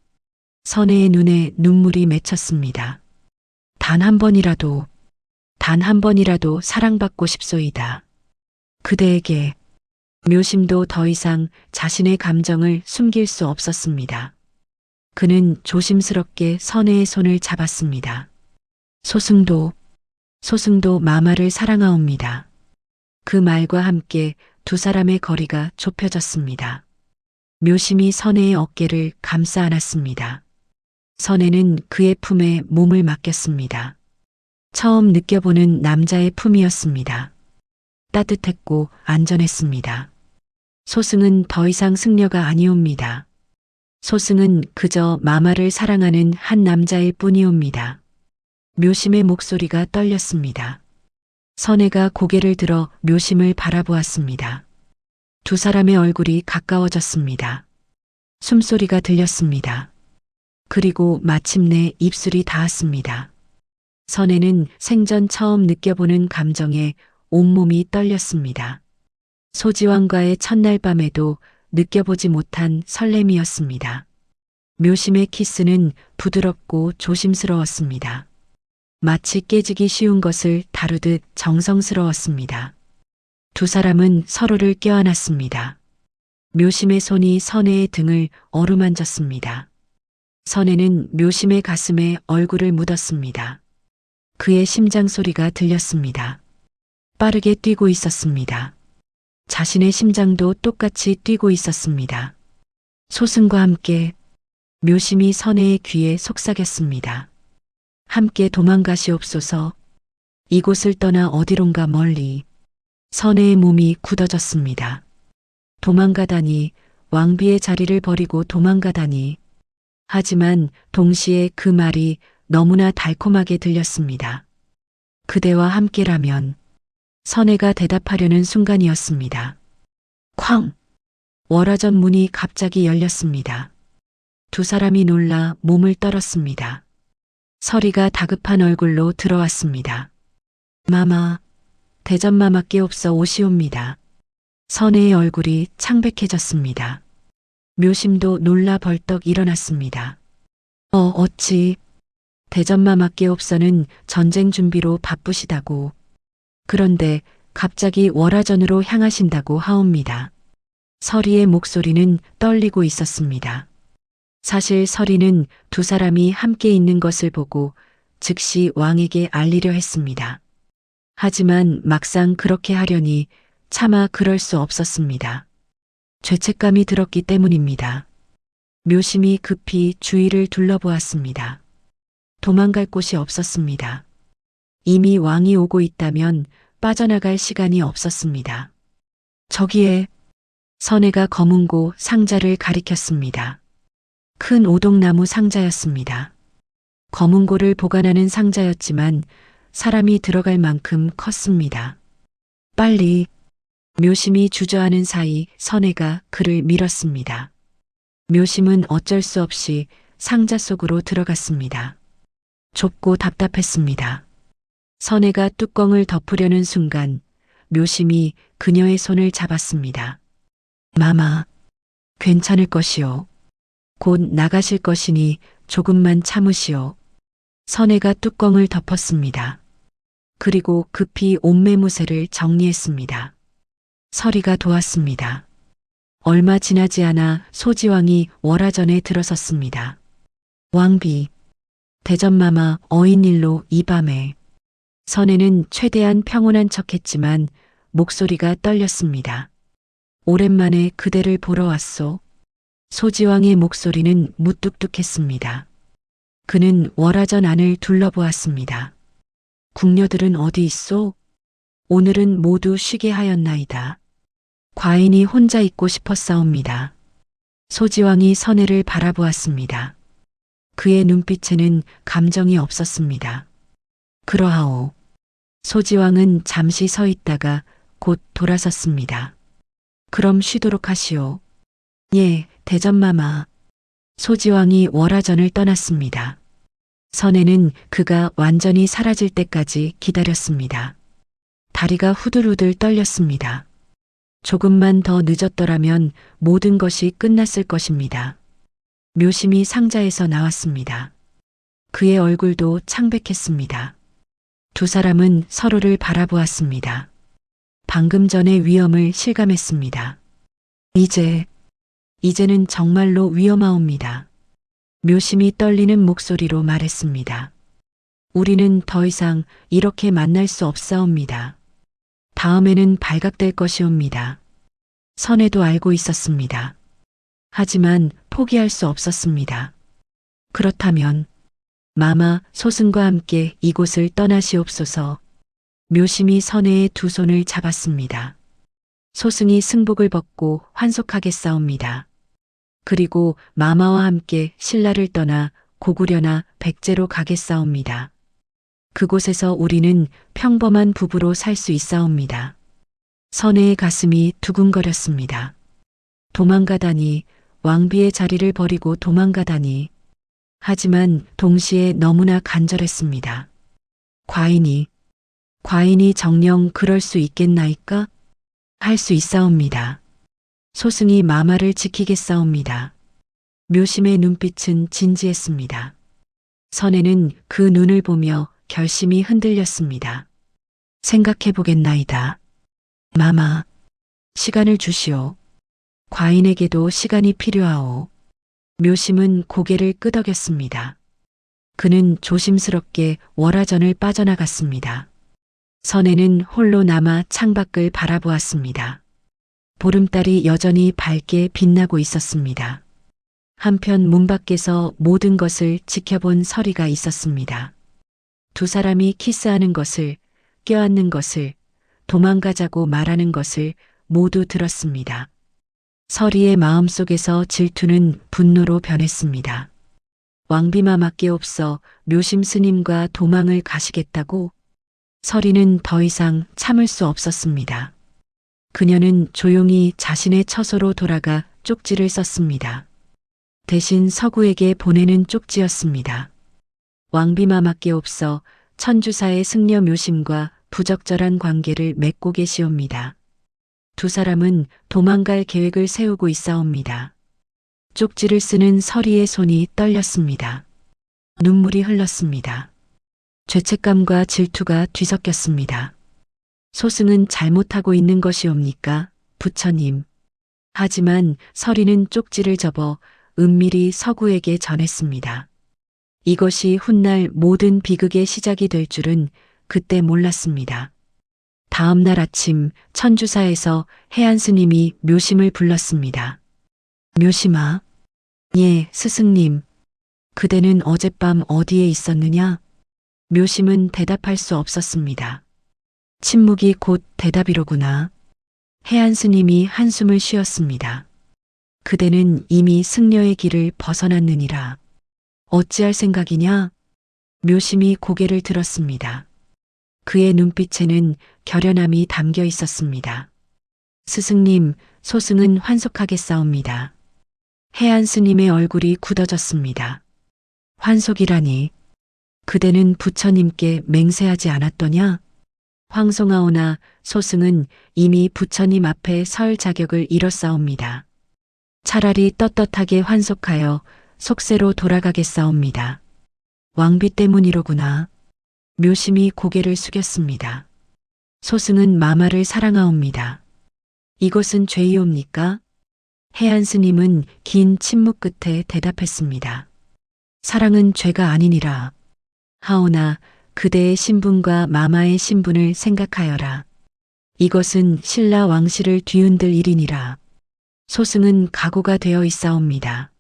선혜의 눈에 눈물이 맺혔습니다. 단 한 번이라도 사랑받고 싶소이다. 그대에게. 묘심도 더 이상 자신의 감정을 숨길 수 없었습니다. 그는 조심스럽게 선혜의 손을 잡았습니다. 소승도 마마를 사랑하옵니다. 그 말과 함께 두 사람의 거리가 좁혀졌습니다. 묘심이 선혜의 어깨를 감싸 안았습니다. 선혜는 그의 품에 몸을 맡겼습니다. 처음 느껴보는 남자의 품이었습니다. 따뜻했고 안전했습니다. 소승은 더 이상 승려가 아니옵니다. 소승은 그저 마마를 사랑하는 한 남자일 뿐이옵니다. 묘심의 목소리가 떨렸습니다. 선혜가 고개를 들어 묘심을 바라보았습니다. 두 사람의 얼굴이 가까워졌습니다. 숨소리가 들렸습니다. 그리고 마침내 입술이 닿았습니다. 선혜는 생전 처음 느껴보는 감정에 온몸이 떨렸습니다. 소지왕과의 첫날 밤에도 느껴보지 못한 설렘이었습니다. 묘심의 키스는 부드럽고 조심스러웠습니다. 마치 깨지기 쉬운 것을 다루듯 정성스러웠습니다. 두 사람은 서로를 껴안았습니다. 묘심의 손이 선혜의 등을 어루만졌습니다. 선혜는 묘심의 가슴에 얼굴을 묻었습니다. 그의 심장 소리가 들렸습니다. 빠르게 뛰고 있었습니다. 자신의 심장도 똑같이 뛰고 있었습니다. 소승과 함께 묘심이 선혜의 귀에 속삭였습니다. 함께 도망가시옵소서. 이곳을 떠나 어디론가 멀리. 선혜의 몸이 굳어졌습니다. 도망가다니, 왕비의 자리를 버리고 도망가다니. 하지만 동시에 그 말이 너무나 달콤하게 들렸습니다. 그대와 함께라면. 선혜가 대답하려는 순간이었습니다. 쾅! 월화전 문이 갑자기 열렸습니다. 두 사람이 놀라 몸을 떨었습니다. 서리가 다급한 얼굴로 들어왔습니다. 마마, 대전마마께 없어 오시옵니다. 선혜의 얼굴이 창백해졌습니다. 묘심도 놀라 벌떡 일어났습니다. 어찌 대전마마께 없어는 전쟁 준비로 바쁘시다고. 그런데 갑자기 월화전으로 향하신다고 하옵니다. 서리의 목소리는 떨리고 있었습니다. 사실 서리는 두 사람이 함께 있는 것을 보고 즉시 왕에게 알리려 했습니다. 하지만 막상 그렇게 하려니 차마 그럴 수 없었습니다. 죄책감이 들었기 때문입니다. 묘심이 급히 주위를 둘러보았습니다. 도망갈 곳이 없었습니다. 이미 왕이 오고 있다면 빠져나갈 시간이 없었습니다. 저기에 선혜가 검은고 상자를 가리켰습니다. 큰 오동나무 상자였습니다. 검은고를 보관하는 상자였지만 사람이 들어갈 만큼 컸습니다. 빨리. 묘심이 주저하는 사이 선혜가 그를 밀었습니다. 묘심은 어쩔 수 없이 상자 속으로 들어갔습니다. 좁고 답답했습니다. 선혜가 뚜껑을 덮으려는 순간 묘심이 그녀의 손을 잡았습니다. 마마, 괜찮을 것이오. 곧 나가실 것이니 조금만 참으시오. 선혜가 뚜껑을 덮었습니다. 그리고 급히 옷매무새를 정리했습니다. 서리가 도왔습니다. 얼마 지나지 않아 소지왕이 월화전에 들어섰습니다. 왕비, 대전마마 어인일로 이 밤에. 선혜는 최대한 평온한 척했지만 목소리가 떨렸습니다. 오랜만에 그대를 보러 왔소. 소지왕의 목소리는 무뚝뚝했습니다. 그는 월화전 안을 둘러보았습니다. 궁녀들은 어디 있소? 오늘은 모두 쉬게 하였나이다. 과인이 혼자 있고 싶었사옵니다. 소지왕이 선혜를 바라보았습니다. 그의 눈빛에는 감정이 없었습니다. 그러하오. 소지왕은 잠시 서 있다가 곧 돌아섰습니다. 그럼 쉬도록 하시오. 예, 대전마마. 소지왕이 월화전을 떠났습니다. 선혜는 그가 완전히 사라질 때까지 기다렸습니다. 다리가 후들후들 떨렸습니다. 조금만 더 늦었더라면 모든 것이 끝났을 것입니다. 묘심이 상자에서 나왔습니다. 그의 얼굴도 창백했습니다. 두 사람은 서로를 바라보았습니다. 방금 전의 위험을 실감했습니다. 이제는 정말로 위험하옵니다. 묘심이 떨리는 목소리로 말했습니다. 우리는 더 이상 이렇게 만날 수 없사옵니다. 다음에는 발각될 것이옵니다. 선혜도 알고 있었습니다. 하지만 포기할 수 없었습니다. 그렇다면 마마 소승과 함께 이곳을 떠나시옵소서. 묘심이 선혜의 두 손을 잡았습니다. 소승이 승복을 벗고 환속하겠사옵니다. 그리고 마마와 함께 신라를 떠나 고구려나 백제로 가겠사옵니다. 그곳에서 우리는 평범한 부부로 살 수 있사옵니다. 선혜의 가슴이 두근거렸습니다. 도망가다니, 왕비의 자리를 버리고 도망가다니. 하지만 동시에 너무나 간절했습니다. 과인이 정녕 그럴 수 있겠나이까? 할 수 있사옵니다. 소승이 마마를 지키겠사옵니다. 묘심의 눈빛은 진지했습니다. 선혜는 그 눈을 보며 결심이 흔들렸습니다. 생각해보겠나이다. 마마, 시간을 주시오. 과인에게도 시간이 필요하오. 묘심은 고개를 끄덕였습니다. 그는 조심스럽게 월화전을 빠져나갔습니다. 선혜는 홀로 남아 창밖을 바라보았습니다. 보름달이 여전히 밝게 빛나고 있었습니다. 한편 문 밖에서 모든 것을 지켜본 서리가 있었습니다. 두 사람이 키스하는 것을, 껴안는 것을, 도망가자고 말하는 것을 모두 들었습니다. 서리의 마음속에서 질투는 분노로 변했습니다. 왕비마마께 없어 묘심 스님과 도망을 가시겠다고? 서리는 더 이상 참을 수 없었습니다. 그녀는 조용히 자신의 처소로 돌아가 쪽지를 썼습니다. 대신 서구에게 보내는 쪽지였습니다. 왕비마마께 없어 천주사의 승려 묘심과 부적절한 관계를 맺고 계시옵니다. 두 사람은 도망갈 계획을 세우고 있사옵니다. 쪽지를 쓰는 서리의 손이 떨렸습니다. 눈물이 흘렀습니다. 죄책감과 질투가 뒤섞였습니다. 소승은 잘못하고 있는 것이옵니까, 부처님? 하지만 서리는 쪽지를 접어 은밀히 서구에게 전했습니다. 이것이 훗날 모든 비극의 시작이 될 줄은 그때 몰랐습니다. 다음 날 아침 천주사에서 해안 스님이 묘심을 불렀습니다. 묘심아. 예, 스승님. 그대는 어젯밤 어디에 있었느냐? 묘심은 대답할 수 없었습니다. 침묵이 곧 대답이로구나. 해안 스님이 한숨을 쉬었습니다. 그대는 이미 승려의 길을 벗어났느니라. 어찌할 생각이냐? 묘심이 고개를 들었습니다. 그의 눈빛에는 결연함이 담겨 있었습니다. 스승님, 소승은 환속하겠사옵니다. 해안 스님의 얼굴이 굳어졌습니다. 환속이라니. 그대는 부처님께 맹세하지 않았더냐? 황송하오나 소승은 이미 부처님 앞에 설 자격을 잃었사옵니다. 차라리 떳떳하게 환속하여 속세로 돌아가겠사옵니다. 왕비 때문이로구나. 묘심이 고개를 숙였습니다. 소승은 마마를 사랑하옵니다. 이것은 죄이옵니까? 해안 스님은 긴 침묵 끝에 대답했습니다. 사랑은 죄가 아니니라. 하오나 그대의 신분과 마마의 신분을 생각하여라. 이것은 신라 왕실을 뒤흔들 일이니라. 소승은 각오가 되어 있사옵니다.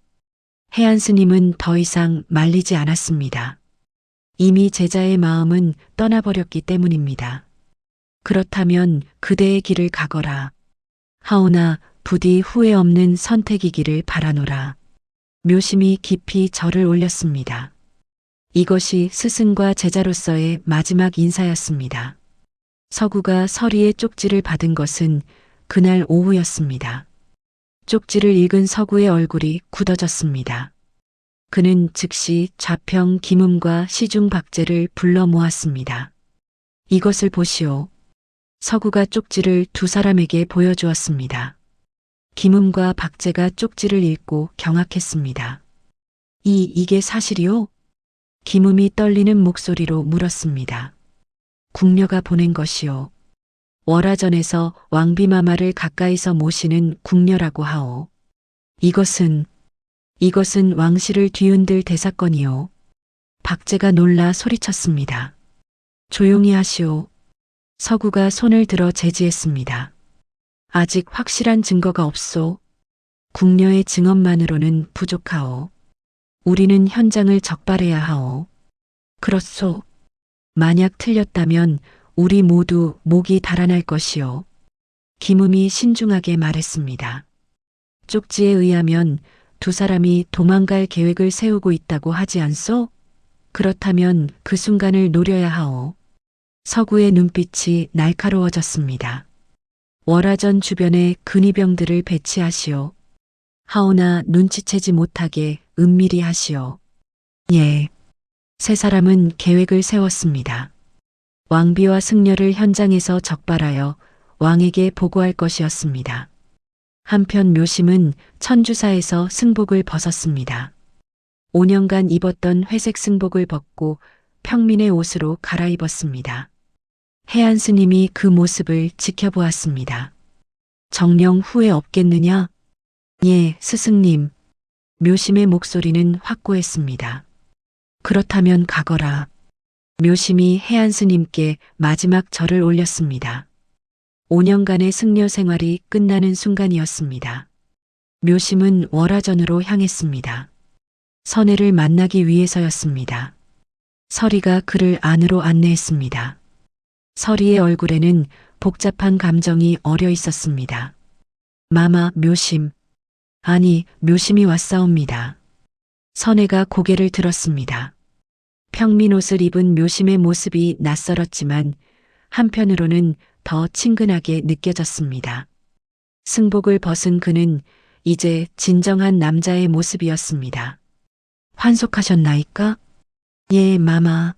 해안 스님은 더 이상 말리지 않았습니다. 이미 제자의 마음은 떠나버렸기 때문입니다. 그렇다면 그대의 길을 가거라. 하오나 부디 후회 없는 선택이기를 바라노라. 묘심이 깊이 절을 올렸습니다. 이것이 스승과 제자로서의 마지막 인사였습니다. 서구가 서리의 쪽지를 받은 것은 그날 오후였습니다. 쪽지를 읽은 서구의 얼굴이 굳어졌습니다. 그는 즉시 좌평 김음과 시중 박제를 불러 모았습니다. 이것을 보시오. 서구가 쪽지를 두 사람에게 보여주었습니다. 김음과 박제가 쪽지를 읽고 경악했습니다. 이게 사실이오? 김음이 떨리는 목소리로 물었습니다. 궁녀가 보낸 것이오. 월화전에서 왕비마마를 가까이서 모시는 궁녀라고 하오. 이것은 왕실을 뒤흔들 대사건이오. 박제가 놀라 소리쳤습니다. 조용히 하시오. 서구가 손을 들어 제지했습니다. 아직 확실한 증거가 없소. 궁녀의 증언만으로는 부족하오. 우리는 현장을 적발해야 하오. 그렇소. 만약 틀렸다면 우리 모두 목이 달아날 것이오. 김음이 신중하게 말했습니다. 쪽지에 의하면 두 사람이 도망갈 계획을 세우고 있다고 하지 않소? 그렇다면 그 순간을 노려야 하오. 서구의 눈빛이 날카로워졌습니다. 월화전 주변에 근위병들을 배치하시오. 하오나 눈치채지 못하게 은밀히 하시오. 예. 세 사람은 계획을 세웠습니다. 왕비와 승려를 현장에서 적발하여 왕에게 보고할 것이었습니다. 한편 묘심은 천주사에서 승복을 벗었습니다. 5년간 입었던 회색 승복을 벗고 평민의 옷으로 갈아입었습니다. 해안 스님이 그 모습을 지켜보았습니다. 정령 후회 없겠느냐? 예, 스승님. 묘심의 목소리는 확고했습니다. 그렇다면 가거라. 묘심이 해안 스님께 마지막 절을 올렸습니다. 5년간의 승려 생활이 끝나는 순간이었습니다. 묘심은 월화전으로 향했습니다. 선혜를 만나기 위해서였습니다. 서리가 그를 안으로 안내했습니다. 서리의 얼굴에는 복잡한 감정이 어려 있었습니다. 마마, 묘심. 아니, 묘심이 왔사옵니다. 선혜가 고개를 들었습니다. 평민 옷을 입은 묘심의 모습이 낯설었지만 한편으로는 더 친근하게 느껴졌습니다. 승복을 벗은 그는 이제 진정한 남자의 모습이었습니다. 환속하셨나이까? 예, 마마.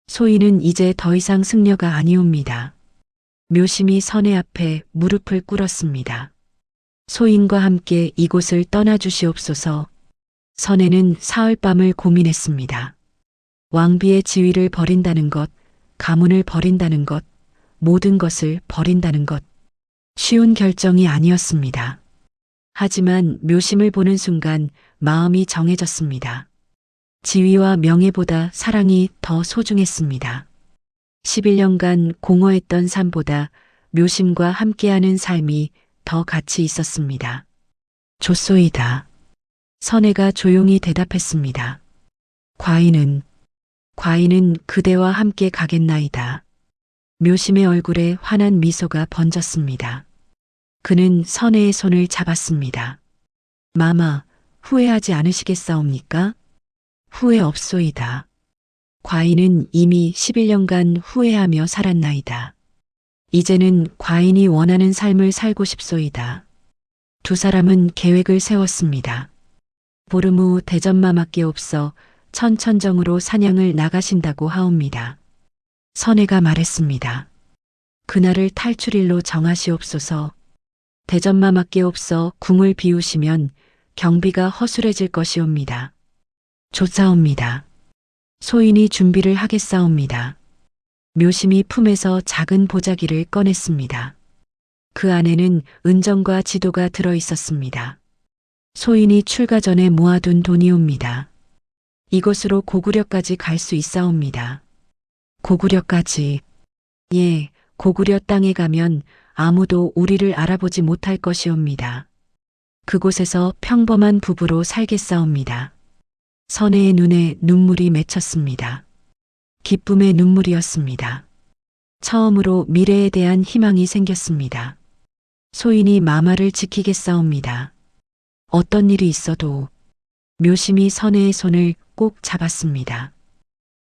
소인은 이제 더 이상 승려가 아니옵니다. 묘심이 선혜 앞에 무릎을 꿇었습니다. 소인과 함께 이곳을 떠나주시옵소서. 선혜는 사흘밤을 고민했습니다. 왕비의 지위를 버린다는 것, 가문을 버린다는 것, 모든 것을 버린다는 것. 쉬운 결정이 아니었습니다. 하지만 묘심을 보는 순간 마음이 정해졌습니다. 지위와 명예보다 사랑이 더 소중했습니다. 11년간 공허했던 삶보다 묘심과 함께하는 삶이 더 가치 있었습니다. 좋소이다. 선혜가 조용히 대답했습니다. 과인은 그대와 함께 가겠나이다. 묘심의 얼굴에 환한 미소가 번졌습니다. 그는 선혜의 손을 잡았습니다. 마마, 후회하지 않으시겠사옵니까? 후회 없소이다. 과인은 이미 11년간 후회하며 살았나이다. 이제는 과인이 원하는 삶을 살고 싶소이다. 두 사람은 계획을 세웠습니다. 보름 후 대전마마께 없어 천천정으로 사냥을 나가신다고 하옵니다. 선혜가 말했습니다. 그날을 탈출일로 정하시옵소서. 대전마마께 없어 궁을 비우시면 경비가 허술해질 것이옵니다. 좋사옵니다. 소인이 준비를 하겠사옵니다. 묘심이 품에서 작은 보자기를 꺼냈습니다. 그 안에는 은정과 지도가 들어 있었습니다. 소인이 출가 전에 모아둔 돈이옵니다. 이곳으로 고구려까지 갈 수 있사옵니다. 고구려까지. 예, 고구려 땅에 가면 아무도 우리를 알아보지 못할 것이옵니다. 그곳에서 평범한 부부로 살겠사옵니다. 선혜의 눈에 눈물이 맺혔습니다. 기쁨의 눈물이었습니다. 처음으로 미래에 대한 희망이 생겼습니다. 소인이 마마를 지키겠사옵니다. 어떤 일이 있어도. 묘심이 선혜의 손을 꼭 잡았습니다.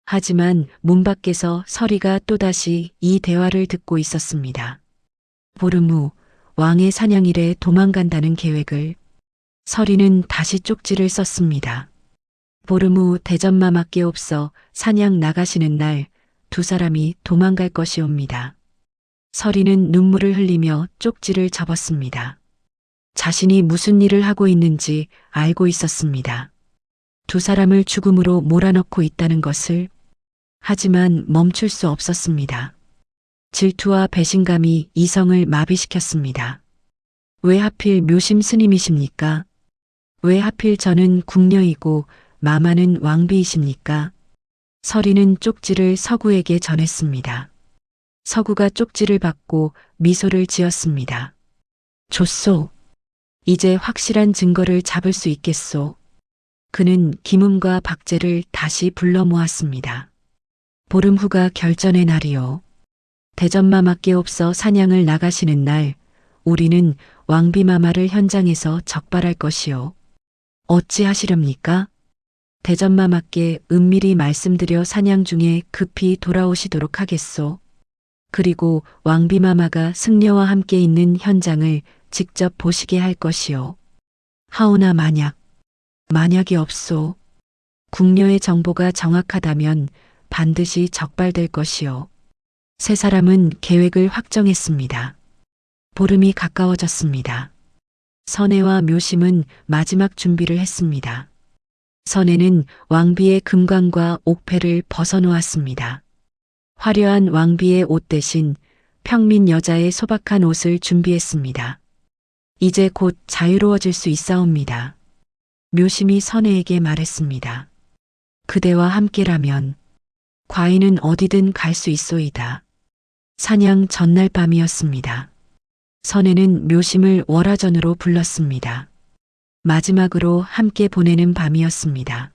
하지만 문 밖에서 서리가 또다시 이 대화를 듣고 있었습니다. 보름 후 왕의 사냥일에 도망간다는 계획을. 서리는 다시 쪽지를 썼습니다. 보름 후 대전마마께 없어 사냥 나가시는 날 두 사람이 도망갈 것이옵니다. 서리는 눈물을 흘리며 쪽지를 접었습니다. 자신이 무슨 일을 하고 있는지 알고 있었습니다. 두 사람을 죽음으로 몰아넣고 있다는 것을. 하지만 멈출 수 없었습니다. 질투와 배신감이 이성을 마비시켰습니다. 왜 하필 묘심 스님이십니까? 왜 하필 저는 궁녀이고 마마는 왕비이십니까? 서리는 쪽지를 서구에게 전했습니다. 서구가 쪽지를 받고 미소를 지었습니다. 좋소. 이제 확실한 증거를 잡을 수 있겠소. 그는 김음과 박제를 다시 불러 모았습니다. 보름 후가 결전의 날이요. 대전마마께 없어 사냥을 나가시는 날 우리는 왕비마마를 현장에서 적발할 것이요. 어찌하시렵니까? 대전마마께 은밀히 말씀드려 사냥 중에 급히 돌아오시도록 하겠소. 그리고 왕비마마가 승려와 함께 있는 현장을 직접 보시게 할 것이요. 하오나 만약이 없소. 궁녀의 정보가 정확하다면 반드시 적발될 것이요. 세 사람은 계획을 확정했습니다. 보름이 가까워졌습니다. 선혜와 묘심은 마지막 준비를 했습니다. 선혜는 왕비의 금관과 옥패를 벗어놓았습니다. 화려한 왕비의 옷 대신 평민 여자의 소박한 옷을 준비했습니다. 이제 곧 자유로워질 수 있사옵니다. 묘심이 선혜에게 말했습니다. 그대와 함께라면 과인은 어디든 갈 수 있소이다. 사냥 전날 밤이었습니다. 선혜는 묘심을 월화전으로 불렀습니다. 마지막으로 함께 보내는 밤이었습니다.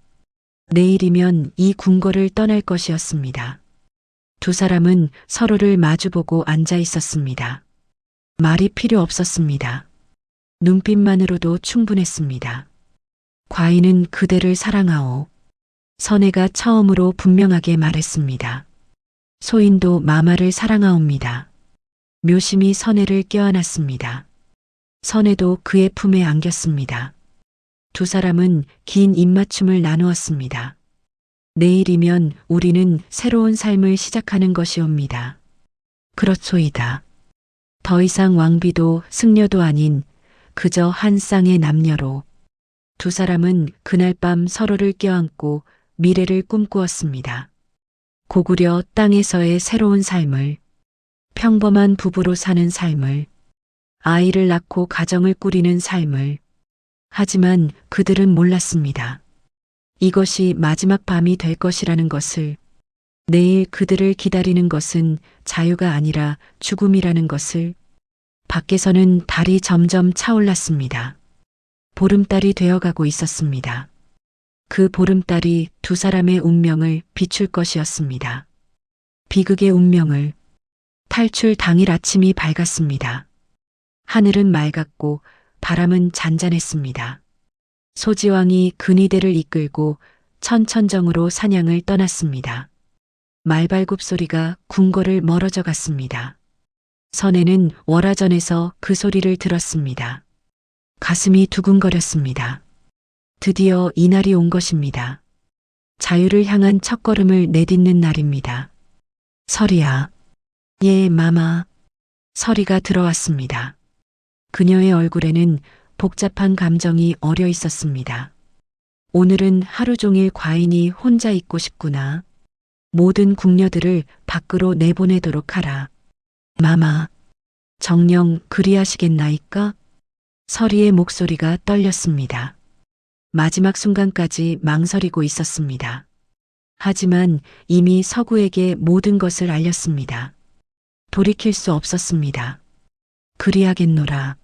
내일이면 이 궁궐을 떠날 것이었습니다. 두 사람은 서로를 마주보고 앉아 있었습니다. 말이 필요 없었습니다. 눈빛만으로도 충분했습니다. 과인은 그대를 사랑하오. 선혜가 처음으로 분명하게 말했습니다. 소인도 마마를 사랑하옵니다. 묘심이 선혜를 껴안았습니다. 선혜도 그의 품에 안겼습니다. 두 사람은 긴 입맞춤을 나누었습니다. 내일이면 우리는 새로운 삶을 시작하는 것이옵니다. 그렇소이다. 더 이상 왕비도 승려도 아닌 그저 한 쌍의 남녀로 두 사람은 그날 밤 서로를 껴안고 미래를 꿈꾸었습니다. 고구려 땅에서의 새로운 삶을, 평범한 부부로 사는 삶을, 아이를 낳고 가정을 꾸리는 삶을. 하지만 그들은 몰랐습니다. 이것이 마지막 밤이 될 것이라는 것을, 내일 그들을 기다리는 것은 자유가 아니라 죽음이라는 것을. 밖에서는 달이 점점 차올랐습니다. 보름달이 되어가고 있었습니다. 그 보름달이 두 사람의 운명을 비출 것이었습니다. 비극의 운명을. 탈출 당일 아침이 밝았습니다. 하늘은 맑았고 바람은 잔잔했습니다. 소지왕이 근위대를 이끌고 천천정으로 사냥을 떠났습니다. 말발굽 소리가 궁궐을 멀어져 갔습니다. 선혜는 월화전에서 그 소리를 들었습니다. 가슴이 두근거렸습니다. 드디어 이날이 온 것입니다. 자유를 향한 첫걸음을 내딛는 날입니다. 설이야. 예, 마마. 설이가 들어왔습니다. 그녀의 얼굴에는 복잡한 감정이 어려 있었습니다. 오늘은 하루 종일 과인이 혼자 있고 싶구나. 모든 궁녀들을 밖으로 내보내도록 하라. 마마, 정녕 그리하시겠나이까? 설이의 목소리가 떨렸습니다. 마지막 순간까지 망설이고 있었습니다. 하지만 이미 서구에게 모든 것을 알렸습니다. 돌이킬 수 없었습니다. 그리하겠노라.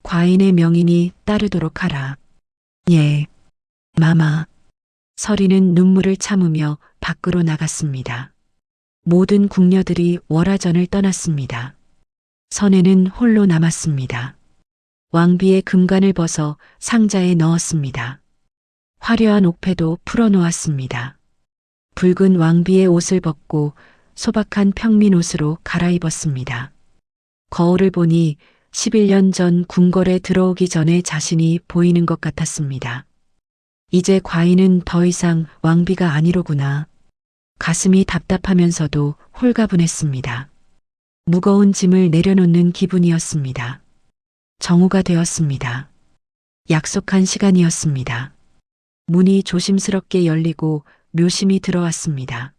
과인의 명인이 따르도록 하라. 예, 마마. 설이는 눈물을 참으며 밖으로 나갔습니다. 모든 궁녀들이 월화전을 떠났습니다. 선혜는 홀로 남았습니다. 왕비의 금관을 벗어 상자에 넣었습니다. 화려한 옥패도 풀어놓았습니다. 붉은 왕비의 옷을 벗고 소박한 평민 옷으로 갈아입었습니다. 거울을 보니 11년 전 궁궐에 들어오기 전에 자신이 보이는 것 같았습니다. 이제 과인은 더 이상 왕비가 아니로구나. 가슴이 답답하면서도 홀가분했습니다. 무거운 짐을 내려놓는 기분이었습니다. 정오가 되었습니다. 약속한 시간이었습니다. 문이 조심스럽게 열리고 묘심이 들어왔습니다.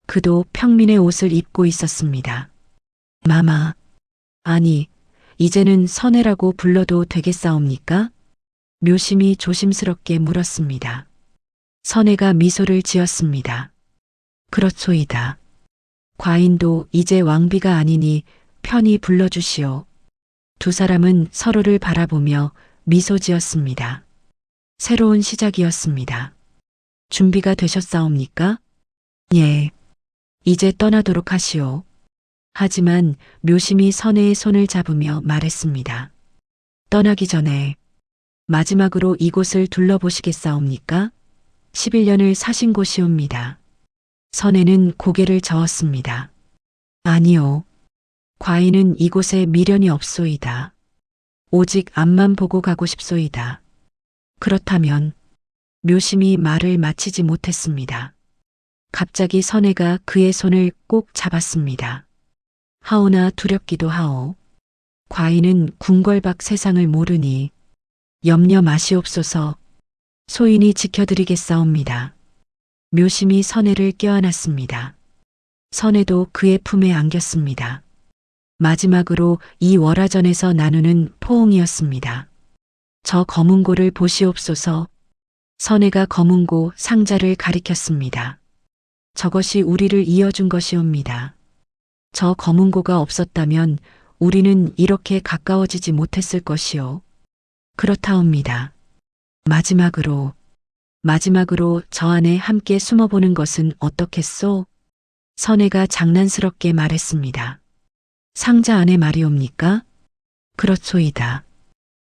그도 평민의 옷을 입고 있었습니다. 마마, 아니, 이제는 선혜라고 불러도 되겠사옵니까? 묘심이 조심스럽게 물었습니다. 선혜가 미소를 지었습니다. 그렇소이다. 과인도 이제 왕비가 아니니 편히 불러주시오. 두 사람은 서로를 바라보며 미소 지었습니다. 새로운 시작이었습니다. 준비가 되셨사옵니까? 예. 이제 떠나도록 하시오. 하지만 묘심이 선혜의 손을 잡으며 말했습니다. 떠나기 전에 마지막으로 이곳을 둘러보시겠사옵니까? 11년을 사신 곳이옵니다. 선혜는 고개를 저었습니다. 아니요. 과인은 이곳에 미련이 없소이다. 오직 앞만 보고 가고 싶소이다. 그렇다면 묘심이 말을 마치지 못했습니다. 갑자기 선혜가 그의 손을 꼭 잡았습니다. 하오나 두렵기도 하오. 과인은 궁궐 밖 세상을 모르니 염려 마시옵소서. 소인이 지켜드리겠사옵니다. 묘심이 선혜를 껴안았습니다. 선혜도 그의 품에 안겼습니다. 마지막으로 이 월화전에서 나누는 포옹이었습니다. 저 검은고를 보시옵소서. 선혜가 검은고 상자를 가리켰습니다. 저것이 우리를 이어준 것이옵니다. 저 검은고가 없었다면 우리는 이렇게 가까워지지 못했을 것이요. 그렇다옵니다. 마지막으로 저 안에 함께 숨어보는 것은 어떻겠소? 선혜가 장난스럽게 말했습니다. 상자 안에 말이옵니까? 그렇소이다.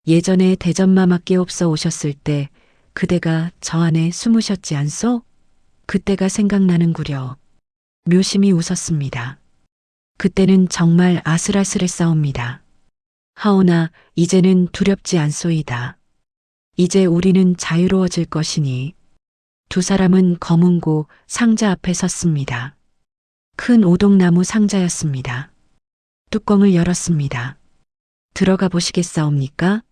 예전에 대전마마께 없어 오셨을 때 그대가 저 안에 숨으셨지 않소? 그때가 생각나는구려. 묘심이 웃었습니다. 그때는 정말 아슬아슬했사옵니다. 하오나 이제는 두렵지 않소이다. 이제 우리는 자유로워질 것이니. 두 사람은 검은고 상자 앞에 섰습니다. 큰 오동나무 상자였습니다. 뚜껑을 열었습니다. 들어가 보시겠사옵니까?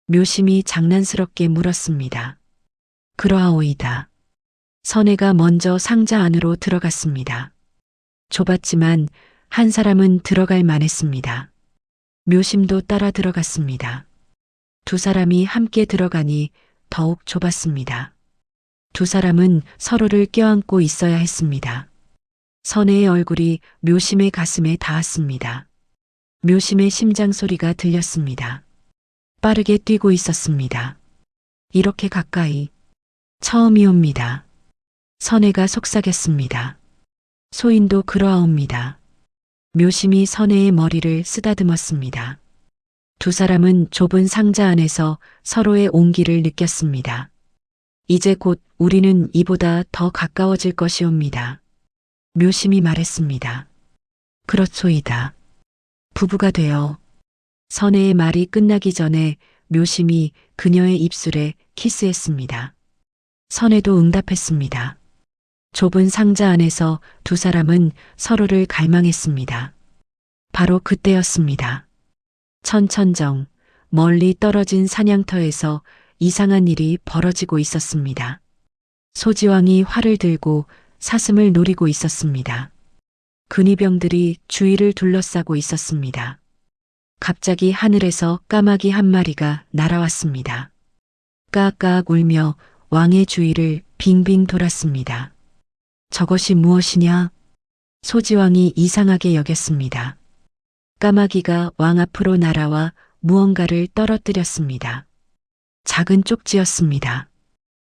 묘심이 장난스럽게 물었습니다. 그러하오이다. 선혜가 먼저 상자 안으로 들어갔습니다. 좁았지만 한 사람은 들어갈 만했습니다. 묘심도 따라 들어갔습니다. 두 사람이 함께 들어가니 더욱 좁았습니다. 두 사람은 서로를 껴안고 있어야 했습니다. 선혜의 얼굴이 묘심의 가슴에 닿았습니다. 묘심의 심장 소리가 들렸습니다. 빠르게 뛰고 있었습니다. 이렇게 가까이. 처음이옵니다. 선혜가 속삭였습니다. 소인도 그러하옵니다. 묘심이 선혜의 머리를 쓰다듬었습니다. 두 사람은 좁은 상자 안에서 서로의 온기를 느꼈습니다. 이제 곧 우리는 이보다 더 가까워질 것이옵니다. 묘심이 말했습니다. 그렇소이다. 부부가 되어. 선혜의 말이 끝나기 전에 묘심이 그녀의 입술에 키스했습니다. 선혜도 응답했습니다. 좁은 상자 안에서 두 사람은 서로를 갈망했습니다. 바로 그때였습니다. 천천정, 멀리 떨어진 사냥터에서 이상한 일이 벌어지고 있었습니다. 소지왕이 활을 들고 사슴을 노리고 있었습니다. 근위병들이 주위를 둘러싸고 있었습니다. 갑자기 하늘에서 까마귀 한 마리가 날아왔습니다. 까악 울며 왕의 주위를 빙빙 돌았습니다. 저것이 무엇이냐? 소지왕이 이상하게 여겼습니다. 까마귀가 왕 앞으로 날아와 무언가를 떨어뜨렸습니다. 작은 쪽지였습니다.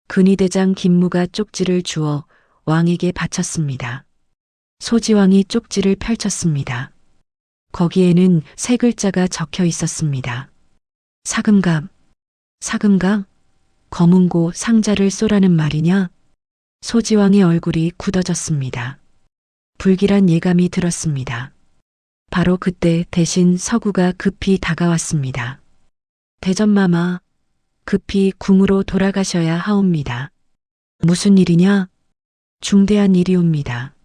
근위대장 김무가 쪽지를 주어 왕에게 바쳤습니다. 소지왕이 쪽지를 펼쳤습니다. 거기에는 세 글자가 적혀 있었습니다. 사금갑. 사금갑? 검은고 상자를 쏘라는 말이냐? 소지왕의 얼굴이 굳어졌습니다. 불길한 예감이 들었습니다. 바로 그때 대신 서구가 급히 다가왔습니다. 대전마마, 급히 궁으로 돌아가셔야 하옵니다. 무슨 일이냐? 중대한 일이옵니다.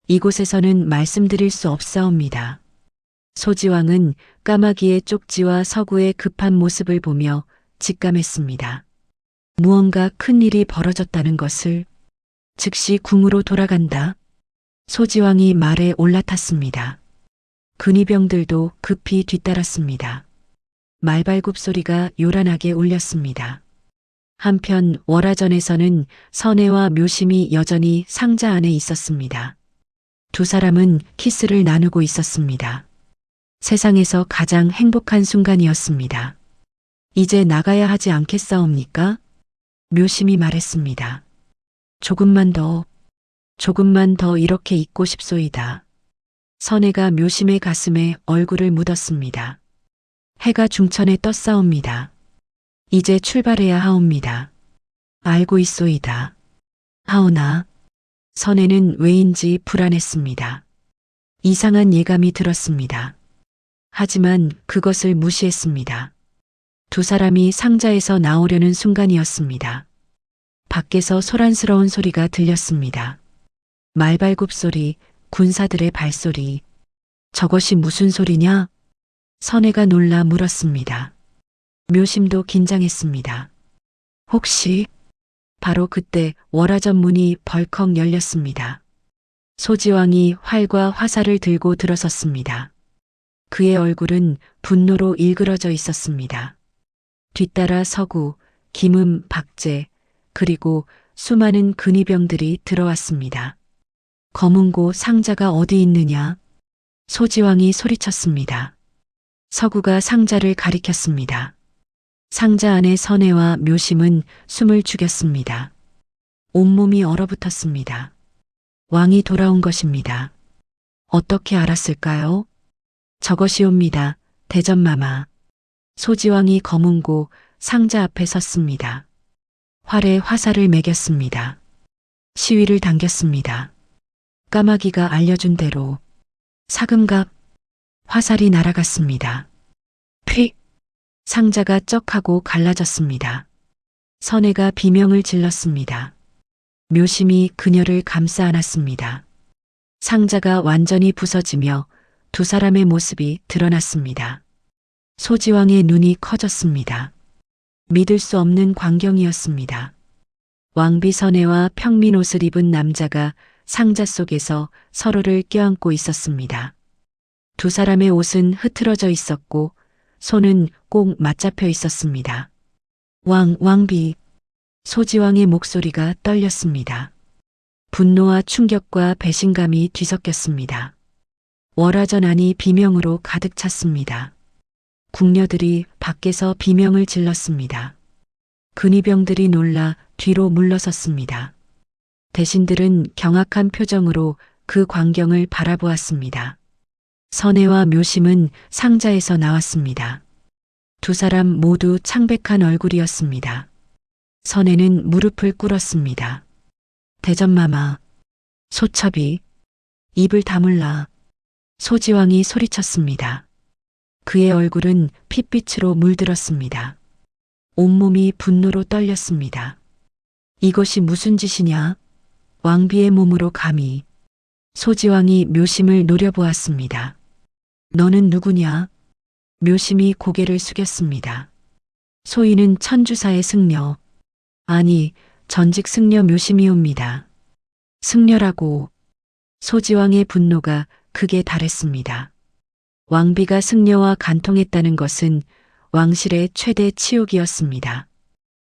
이곳에서는 말씀드릴 수 없사옵니다. 소지왕은 까마귀의 쪽지와 서구의 급한 모습을 보며 직감했습니다. 무언가 큰 일이 벌어졌다는 것을. 즉시 궁으로 돌아간다. 소지왕이 말에 올라탔습니다. 근위병들도 급히 뒤따랐습니다. 말발굽 소리가 요란하게 울렸습니다. 한편 월화전에서는 선혜와 묘심이 여전히 상자 안에 있었습니다. 두 사람은 키스를 나누고 있었습니다. 세상에서 가장 행복한 순간이었습니다. 이제 나가야 하지 않겠사옵니까? 묘심이 말했습니다. 조금만 더 이렇게 있고 싶소이다. 선혜가 묘심의 가슴에 얼굴을 묻었습니다. 해가 중천에 떴사옵니다. 이제 출발해야 하옵니다. 알고 있소이다. 하오나 선혜는 왜인지 불안했습니다. 이상한 예감이 들었습니다. 하지만 그것을 무시했습니다. 두 사람이 상자에서 나오려는 순간이었습니다. 밖에서 소란스러운 소리가 들렸습니다. 말발굽 소리, 군사들의 발소리. 저것이 무슨 소리냐? 선혜가 놀라 물었습니다. 묘심도 긴장했습니다. 혹시? 바로 그때 월화전 문이 벌컥 열렸습니다. 소지왕이 활과 화살을 들고 들어섰습니다. 그의 얼굴은 분노로 일그러져 있었습니다. 뒤따라 서구, 김음, 박제, 그리고 수많은 근위병들이 들어왔습니다. 검은고 상자가 어디 있느냐? 소지왕이 소리쳤습니다. 서구가 상자를 가리켰습니다. 상자 안에 선혜와 묘심은 숨을 죽였습니다. 온몸이 얼어붙었습니다. 왕이 돌아온 것입니다. 어떻게 알았을까요? 저것이옵니다. 대전마마. 소지왕이 검은고 상자 앞에 섰습니다. 활에 화살을 매겼습니다. 시위를 당겼습니다. 까마귀가 알려준 대로 사금갑 화살이 날아갔습니다. 휙! 상자가 쩍하고 갈라졌습니다. 선혜가 비명을 질렀습니다. 묘심이 그녀를 감싸 안았습니다. 상자가 완전히 부서지며 두 사람의 모습이 드러났습니다. 소지왕의 눈이 커졌습니다. 믿을 수 없는 광경이었습니다. 왕비 선혜와 평민 옷을 입은 남자가 상자 속에서 서로를 껴안고 있었습니다. 두 사람의 옷은 흐트러져 있었고 손은 꼭 맞잡혀 있었습니다. 왕비. 소지왕의 목소리가 떨렸습니다. 분노와 충격과 배신감이 뒤섞였습니다. 월화전 안이 비명으로 가득 찼습니다. 궁녀들이 밖에서 비명을 질렀습니다. 근위병들이 놀라 뒤로 물러섰습니다. 대신들은 경악한 표정으로 그 광경을 바라보았습니다. 선혜와 묘심은 상자에서 나왔습니다. 두 사람 모두 창백한 얼굴이었습니다. 선혜는 무릎을 꿇었습니다. 대전마마. 소첩이. 입을 다물라. 소지왕이 소리쳤습니다. 그의 얼굴은 핏빛으로 물들었습니다. 온몸이 분노로 떨렸습니다. 이것이 무슨 짓이냐? 왕비의 몸으로 감히. 소지왕이 묘심을 노려보았습니다. 너는 누구냐? 묘심이 고개를 숙였습니다. 소인은 천주사의 승려. 아니, 전직 승려 묘심이옵니다. 승려라고. 소지왕의 분노가 극에 달했습니다. 왕비가 승려와 간통했다는 것은 왕실의 최대 치욕이었습니다.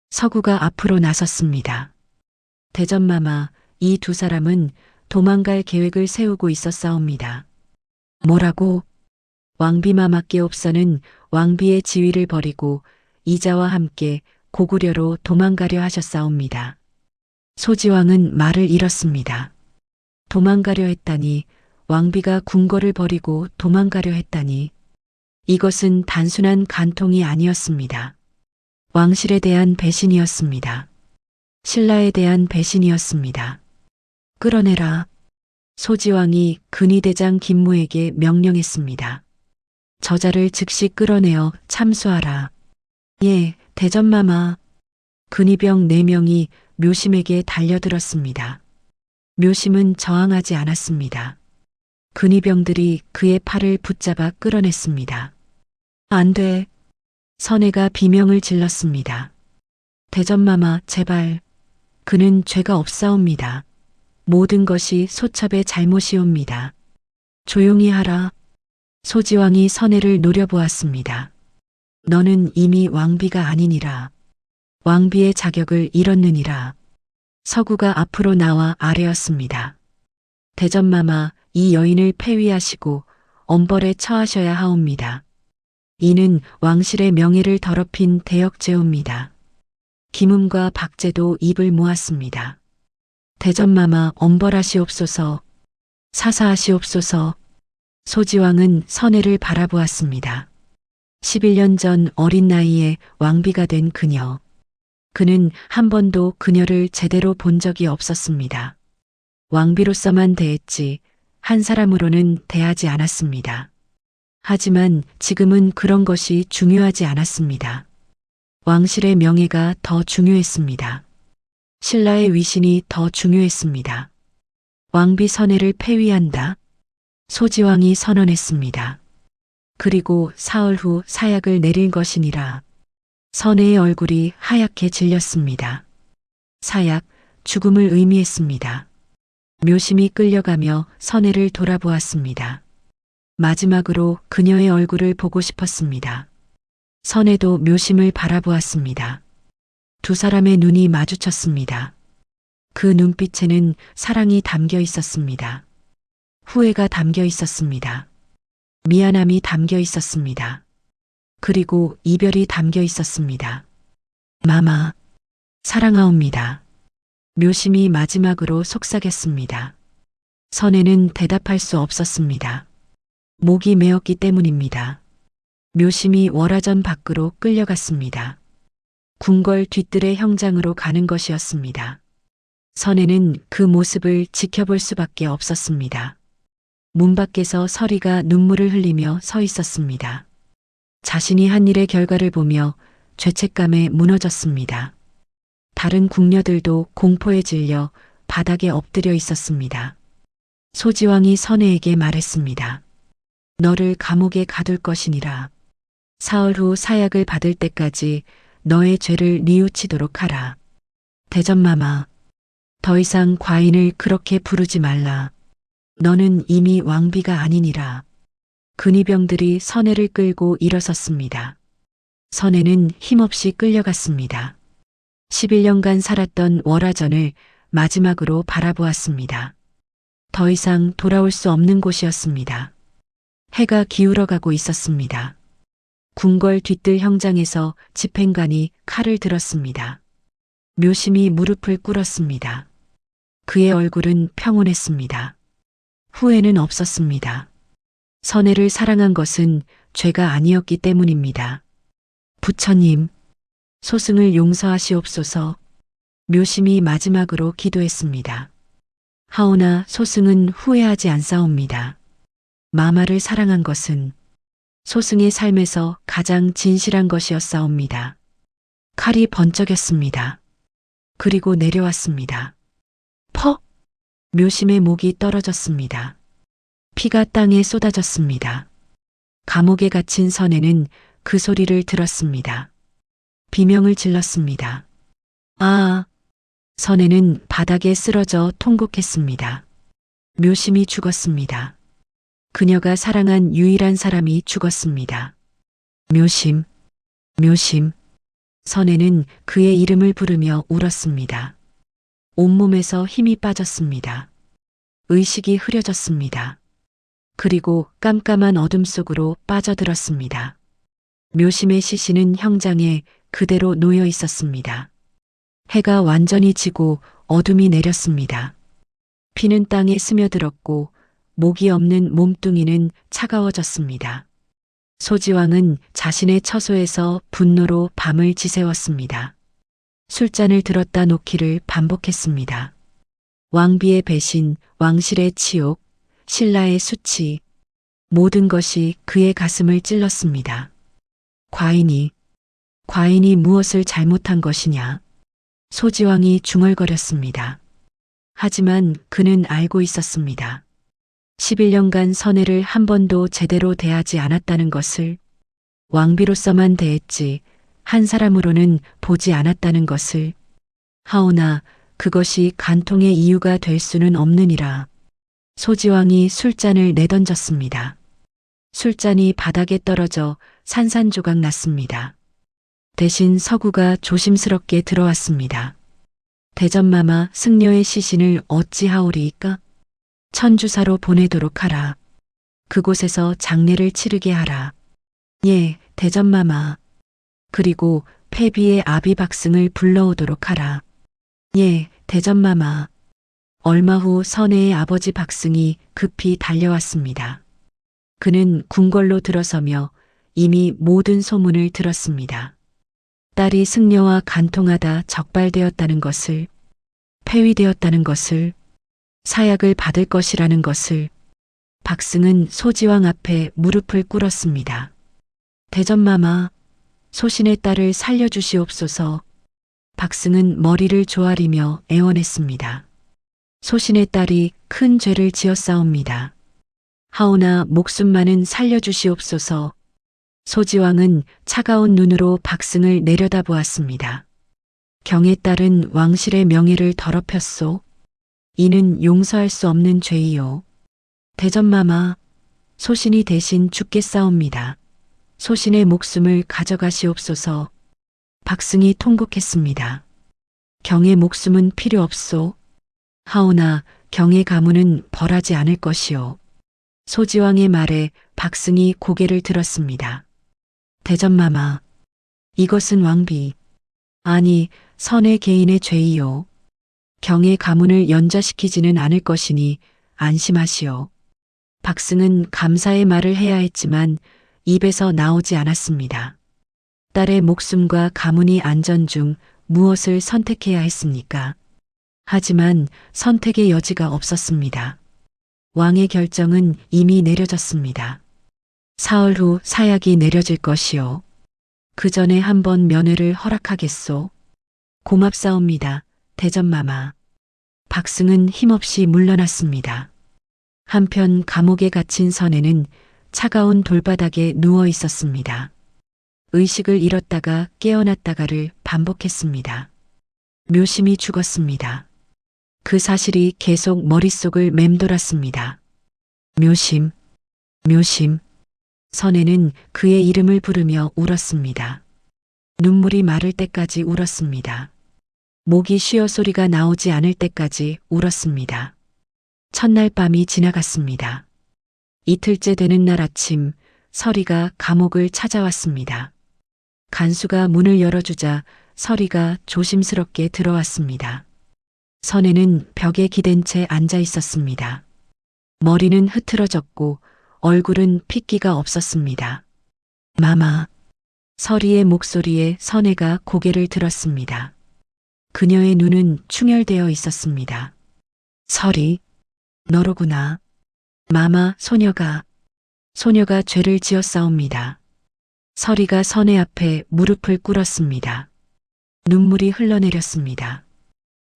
서구가 앞으로 나섰습니다. 대전마마, 이 두 사람은 도망갈 계획을 세우고 있었사옵니다. 뭐라고? 왕비마마께 옵서는 왕비의 지위를 버리고 이자와 함께 고구려로 도망가려 하셨사옵니다. 소지왕은 말을 잃었습니다. 도망가려 했다니, 왕비가 궁궐을 버리고 도망가려 했다니, 이것은 단순한 간통이 아니었습니다. 왕실에 대한 배신이었습니다. 신라에 대한 배신이었습니다. 끌어내라. 소지왕이 근위대장 김무에게 명령했습니다. 저자를 즉시 끌어내어 참수하라. 예, 대전마마. 근위병 4명이 묘심에게 달려들었습니다. 묘심은 저항하지 않았습니다. 근위병들이 그의 팔을 붙잡아 끌어냈습니다. 안 돼. 선혜가 비명을 질렀습니다. 대전마마, 제발. 그는 죄가 없사옵니다. 모든 것이 소첩의 잘못이옵니다. 조용히 하라. 소지왕이 선혜를 노려보았습니다. 너는 이미 왕비가 아니니라. 왕비의 자격을 잃었느니라. 서구가 앞으로 나와 아뢰었습니다. 대전마마, 이 여인을 폐위하시고 엄벌에 처하셔야 하옵니다. 이는 왕실의 명예를 더럽힌 대역죄옵니다. 김음과 박제도 입을 모았습니다. 대전마마, 엄벌하시옵소서. 사사하시옵소서. 소지왕은 선혜를 바라보았습니다. 11년 전 어린 나이에 왕비가 된 그녀. 그는 한 번도 그녀를 제대로 본 적이 없었습니다. 왕비로서만 대했지 한 사람으로는 대하지 않았습니다. 하지만 지금은 그런 것이 중요하지 않았습니다. 왕실의 명예가 더 중요했습니다. 신라의 위신이 더 중요했습니다. 왕비 선혜를 폐위한다. 소지왕이 선언했습니다. 그리고 사흘 후 사약을 내릴 것이니라. 선혜의 얼굴이 하얗게 질렸습니다. 사약, 죽음을 의미했습니다. 묘심이 끌려가며 선혜를 돌아보았습니다. 마지막으로 그녀의 얼굴을 보고 싶었습니다. 선혜도 묘심을 바라보았습니다. 두 사람의 눈이 마주쳤습니다. 그 눈빛에는 사랑이 담겨 있었습니다. 후회가 담겨 있었습니다. 미안함이 담겨 있었습니다. 그리고 이별이 담겨 있었습니다. 마마, 사랑하옵니다. 묘심이 마지막으로 속삭였습니다. 선혜는 대답할 수 없었습니다. 목이 메었기 때문입니다. 묘심이 월화전 밖으로 끌려갔습니다. 궁궐 뒤뜰의 형장으로 가는 것이었습니다. 선혜는 그 모습을 지켜볼 수밖에 없었습니다. 문 밖에서 서리가 눈물을 흘리며 서 있었습니다. 자신이 한 일의 결과를 보며 죄책감에 무너졌습니다. 다른 궁녀들도 공포에 질려 바닥에 엎드려 있었습니다. 소지왕이 선혜에게 말했습니다. 너를 감옥에 가둘 것이니라. 사흘 후 사약을 받을 때까지 너의 죄를 뉘우치도록 하라. 대전마마, 더 이상 과인을 그렇게 부르지 말라. 너는 이미 왕비가 아니니라. 근위병들이 선혜를 끌고 일어섰습니다. 선혜는 힘없이 끌려갔습니다. 11년간 살았던 월화전을 마지막으로 바라보았습니다. 더 이상 돌아올 수 없는 곳이었습니다. 해가 기울어가고 있었습니다. 궁궐 뒤뜰 형장에서 집행관이 칼을 들었습니다. 묘심이 무릎을 꿇었습니다. 그의 얼굴은 평온했습니다. 후회는 없었습니다. 선혜를 사랑한 것은 죄가 아니었기 때문입니다. 부처님, 소승을 용서하시옵소서. 묘심이 마지막으로 기도했습니다. 하오나 소승은 후회하지 않사옵니다. 마마를 사랑한 것은 소승의 삶에서 가장 진실한 것이었사옵니다. 칼이 번쩍였습니다. 그리고 내려왔습니다. 퍽! 묘심의 목이 떨어졌습니다. 피가 땅에 쏟아졌습니다. 감옥에 갇힌 선혜는 그 소리를 들었습니다. 비명을 질렀습니다. 아! 선혜는 바닥에 쓰러져 통곡했습니다. 묘심이 죽었습니다. 그녀가 사랑한 유일한 사람이 죽었습니다. 묘심, 묘심. 선혜는 그의 이름을 부르며 울었습니다. 온몸에서 힘이 빠졌습니다. 의식이 흐려졌습니다. 그리고 깜깜한 어둠 속으로 빠져들었습니다. 묘심의 시신은 형장에 그대로 놓여 있었습니다. 해가 완전히 지고 어둠이 내렸습니다. 피는 땅에 스며들었고 목이 없는 몸뚱이는 차가워졌습니다. 소지왕은 자신의 처소에서 분노로 밤을 지새웠습니다. 술잔을 들었다 놓기를 반복했습니다. 왕비의 배신, 왕실의 치욕, 신라의 수치, 모든 것이 그의 가슴을 찔렀습니다. 과인이 무엇을 잘못한 것이냐? 소지왕이 중얼거렸습니다. 하지만 그는 알고 있었습니다. 11년간 선혜를 한 번도 제대로 대하지 않았다는 것을, 왕비로서만 대했지 한 사람으로는 보지 않았다는 것을. 하오나 그것이 간통의 이유가 될 수는 없느니라. 소지왕이 술잔을 내던졌습니다. 술잔이 바닥에 떨어져 산산조각 났습니다. 대신 서구가 조심스럽게 들어왔습니다. 대전마마 승려의 시신을 어찌하오리이까? 천주사로 보내도록 하라. 그곳에서 장례를 치르게 하라. 예, 대전마마. 그리고 패비의 아비 박승을 불러오도록 하라. 예, 대전마마. 얼마 후 선혜의 아버지 박승이 급히 달려왔습니다. 그는 궁궐로 들어서며 이미 모든 소문을 들었습니다. 딸이 승려와 간통하다 적발되었다는 것을, 폐위되었다는 것을, 사약을 받을 것이라는 것을 박승은 소지왕 앞에 무릎을 꿇었습니다. 대전마마, 소신의 딸을 살려주시옵소서. 박승은 머리를 조아리며 애원했습니다. 소신의 딸이 큰 죄를 지었사옵니다. 하오나 목숨만은 살려주시옵소서. 소지왕은 차가운 눈으로 박승을 내려다보았습니다. 경의 딸은 왕실의 명예를 더럽혔소. 이는 용서할 수 없는 죄이요. 대전마마, 소신이 대신 죽겠사옵니다. 소신의 목숨을 가져가시옵소서. 박승이 통곡했습니다. 경의 목숨은 필요 없소. 하오나 경의 가문은 벌하지 않을 것이요. 소지왕의 말에 박승이 고개를 들었습니다. 대전마마, 이것은 왕비, 아니 선의 개인의 죄이요. 경의 가문을 연좌시키지는 않을 것이니 안심하시오. 박승은 감사의 말을 해야 했지만 입에서 나오지 않았습니다. 딸의 목숨과 가문이 안전 중 무엇을 선택해야 했습니까? 하지만 선택의 여지가 없었습니다. 왕의 결정은 이미 내려졌습니다. 사흘 후 사약이 내려질 것이요. 그 전에 한번 면회를 허락하겠소. 고맙사옵니다. 대전마마. 박승은 힘없이 물러났습니다. 한편 감옥에 갇힌 선혜는 차가운 돌바닥에 누워 있었습니다. 의식을 잃었다가 깨어났다가를 반복했습니다. 묘심이 죽었습니다. 그 사실이 계속 머릿속을 맴돌았습니다. 묘심, 묘심. 선혜는 그의 이름을 부르며 울었습니다. 눈물이 마를 때까지 울었습니다. 목이 쉬어 소리가 나오지 않을 때까지 울었습니다. 첫날 밤이 지나갔습니다. 이틀째 되는 날 아침, 서리가 감옥을 찾아왔습니다. 간수가 문을 열어주자 서리가 조심스럽게 들어왔습니다. 선혜는 벽에 기댄 채 앉아 있었습니다. 머리는 흐트러졌고 얼굴은 핏기가 없었습니다. 마마. 서리의 목소리에 선혜가 고개를 들었습니다. 그녀의 눈은 충혈되어 있었습니다. 서리, 너로구나. 마마, 소녀가 죄를 지었사옵니다. 서리가 선혜 앞에 무릎을 꿇었습니다. 눈물이 흘러내렸습니다.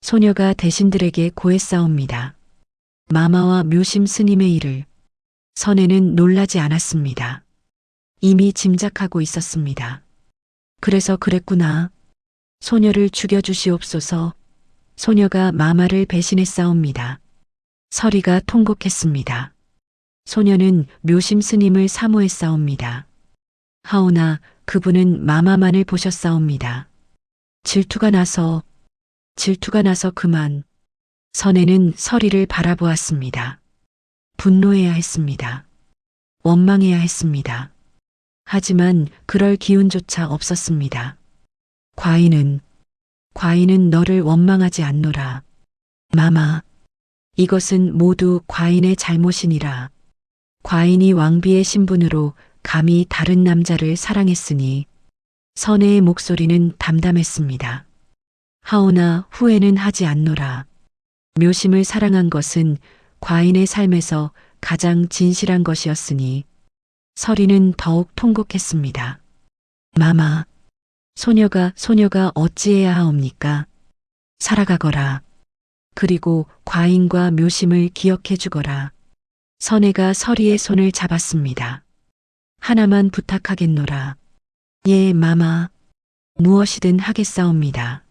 소녀가 대신들에게 고했사옵니다. 마마와 묘심 스님의 일을. 선혜는 놀라지 않았습니다. 이미 짐작하고 있었습니다. 그래서 그랬구나. 소녀를 죽여주시옵소서. 소녀가 마마를 배신했사옵니다. 서리가 통곡했습니다. 소녀는 묘심 스님을 사모했사옵니다. 하오나 그분은 마마만을 보셨사옵니다. 질투가 나서 그만. 선혜는 서리를 바라보았습니다. 분노해야 했습니다. 원망해야 했습니다. 하지만 그럴 기운조차 없었습니다. 과인은 너를 원망하지 않노라. 마마, 이것은 모두 과인의 잘못이니라. 과인이 왕비의 신분으로 감히 다른 남자를 사랑했으니 선혜의 목소리는 담담했습니다. 하오나 후회는 하지 않노라. 묘심을 사랑한 것은 과인의 삶에서 가장 진실한 것이었으니 서리는 더욱 통곡했습니다. 마마, 소녀가 어찌해야 하옵니까? 살아가거라. 그리고 과인과 묘심을 기억해 주거라. 선혜가 서리의 손을 잡았습니다. 하나만 부탁하겠노라. 예, 마마. 무엇이든 하겠사옵니다.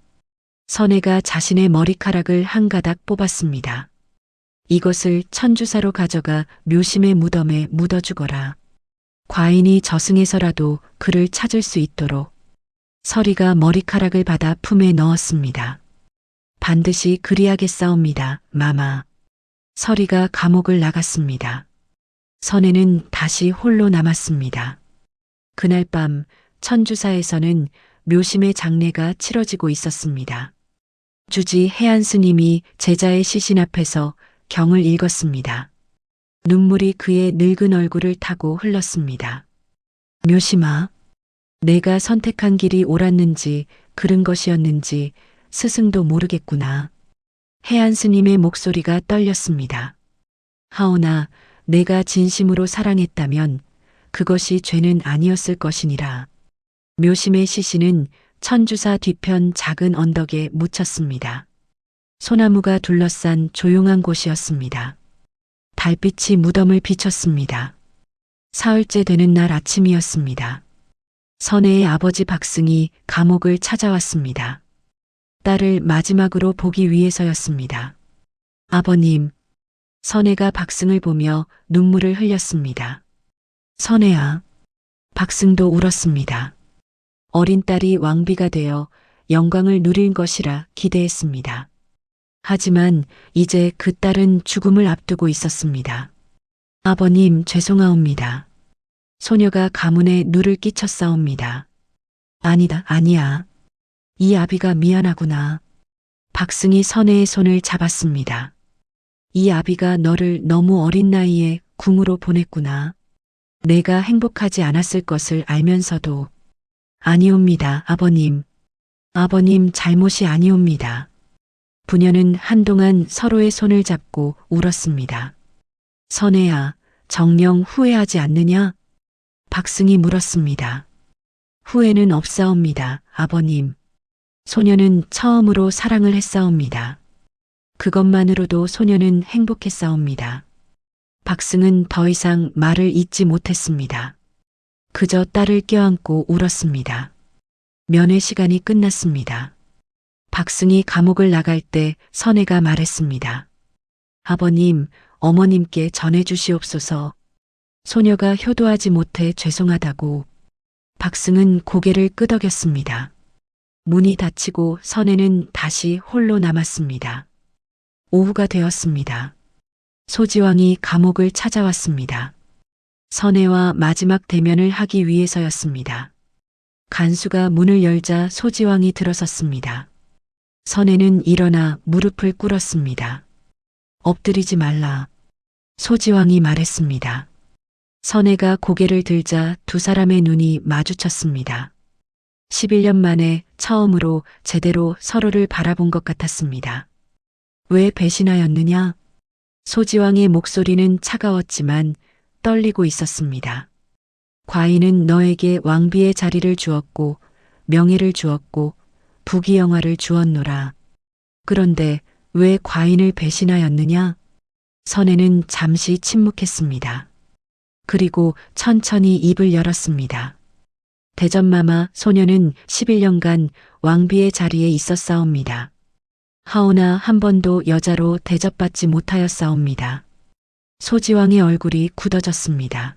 선혜가 자신의 머리카락을 한 가닥 뽑았습니다. 이것을 천주사로 가져가 묘심의 무덤에 묻어주거라. 과인이 저승에서라도 그를 찾을 수 있도록. 서리가 머리카락을 받아 품에 넣었습니다. 반드시 그리하겠사옵니다, 마마. 서리가 감옥을 나갔습니다. 선혜는 다시 홀로 남았습니다. 그날 밤 천주사에서는 묘심의 장례가 치러지고 있었습니다. 주지 해안 스님이 제자의 시신 앞에서 경을 읽었습니다. 눈물이 그의 늙은 얼굴을 타고 흘렀습니다. 묘심아, 내가 선택한 길이 옳았는지 그른 것이었는지 스승도 모르겠구나. 해안 스님의 목소리가 떨렸습니다. 하오나 내가 진심으로 사랑했다면 그것이 죄는 아니었을 것이니라. 묘심의 시신은 천주사 뒤편 작은 언덕에 묻혔습니다. 소나무가 둘러싼 조용한 곳이었습니다. 달빛이 무덤을 비췄습니다. 사흘째 되는 날 아침이었습니다. 선혜의 아버지 박승이 감옥을 찾아왔습니다. 딸을 마지막으로 보기 위해서였습니다. 아버님, 선혜가 박승을 보며 눈물을 흘렸습니다. 선혜야, 박승도 울었습니다. 어린 딸이 왕비가 되어 영광을 누릴 것이라 기대했습니다. 하지만 이제 그 딸은 죽음을 앞두고 있었습니다. 아버님, 죄송하옵니다. 소녀가 가문에 누를 끼쳤사옵니다. 아니다, 아니야. 이 아비가 미안하구나. 박승이 선혜의 손을 잡았습니다. 이 아비가 너를 너무 어린 나이에 궁으로 보냈구나. 내가 행복하지 않았을 것을 알면서도. 아니옵니다, 아버님. 아버님 잘못이 아니옵니다. 부녀는 한동안 서로의 손을 잡고 울었습니다. 선혜야, 정녕 후회하지 않느냐? 박승이 물었습니다. 후회는 없사옵니다, 아버님. 소녀는 처음으로 사랑을 했사옵니다. 그것만으로도 소녀는 행복했사옵니다. 박승은 더 이상 말을 잇지 못했습니다. 그저 딸을 껴안고 울었습니다. 면회 시간이 끝났습니다. 박승이 감옥을 나갈 때 선혜가 말했습니다. 아버님, 어머님께 전해주시옵소서. 소녀가 효도하지 못해 죄송하다고. 박승은 고개를 끄덕였습니다. 문이 닫히고 선혜는 다시 홀로 남았습니다. 오후가 되었습니다. 소지왕이 감옥을 찾아왔습니다. 선혜와 마지막 대면을 하기 위해서였습니다. 간수가 문을 열자 소지왕이 들어섰습니다. 선혜는 일어나 무릎을 꿇었습니다. 엎드리지 말라. 소지왕이 말했습니다. 선혜가 고개를 들자 두 사람의 눈이 마주쳤습니다. 11년 만에 처음으로 제대로 서로를 바라본 것 같았습니다. 왜 배신하였느냐? 소지왕의 목소리는 차가웠지만 떨리고 있었습니다. 과인은 너에게 왕비의 자리를 주었고 명예를 주었고 부귀영화를 주었노라. 그런데 왜 과인을 배신하였느냐? 선혜는 잠시 침묵했습니다. 그리고 천천히 입을 열었습니다. 대전마마 소녀는 11년간 왕비의 자리에 있었사옵니다. 하오나 한 번도 여자로 대접받지 못하였사옵니다. 소지왕의 얼굴이 굳어졌습니다.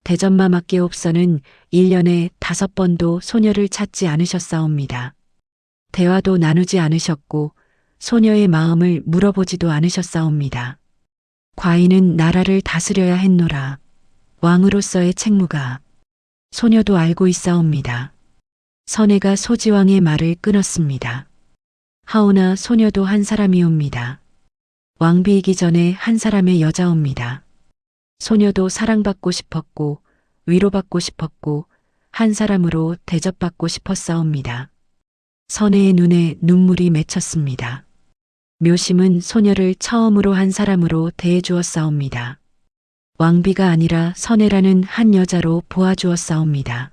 대전마마께 옵서는 1년에 5번도 소녀를 찾지 않으셨사옵니다. 대화도 나누지 않으셨고 소녀의 마음을 물어보지도 않으셨사옵니다. 과인은 나라를 다스려야 했노라. 왕으로서의 책무가. 소녀도 알고 있사옵니다. 선혜가 소지왕의 말을 끊었습니다. 하오나 소녀도 한 사람이옵니다. 왕비이기 전에 한 사람의 여자옵니다. 소녀도 사랑받고 싶었고 위로받고 싶었고 한 사람으로 대접받고 싶었사옵니다. 선혜의 눈에 눈물이 맺혔습니다. 묘심은 소녀를 처음으로 한 사람으로 대해주었사옵니다. 왕비가 아니라 선혜라는 한 여자로 보아주었사옵니다.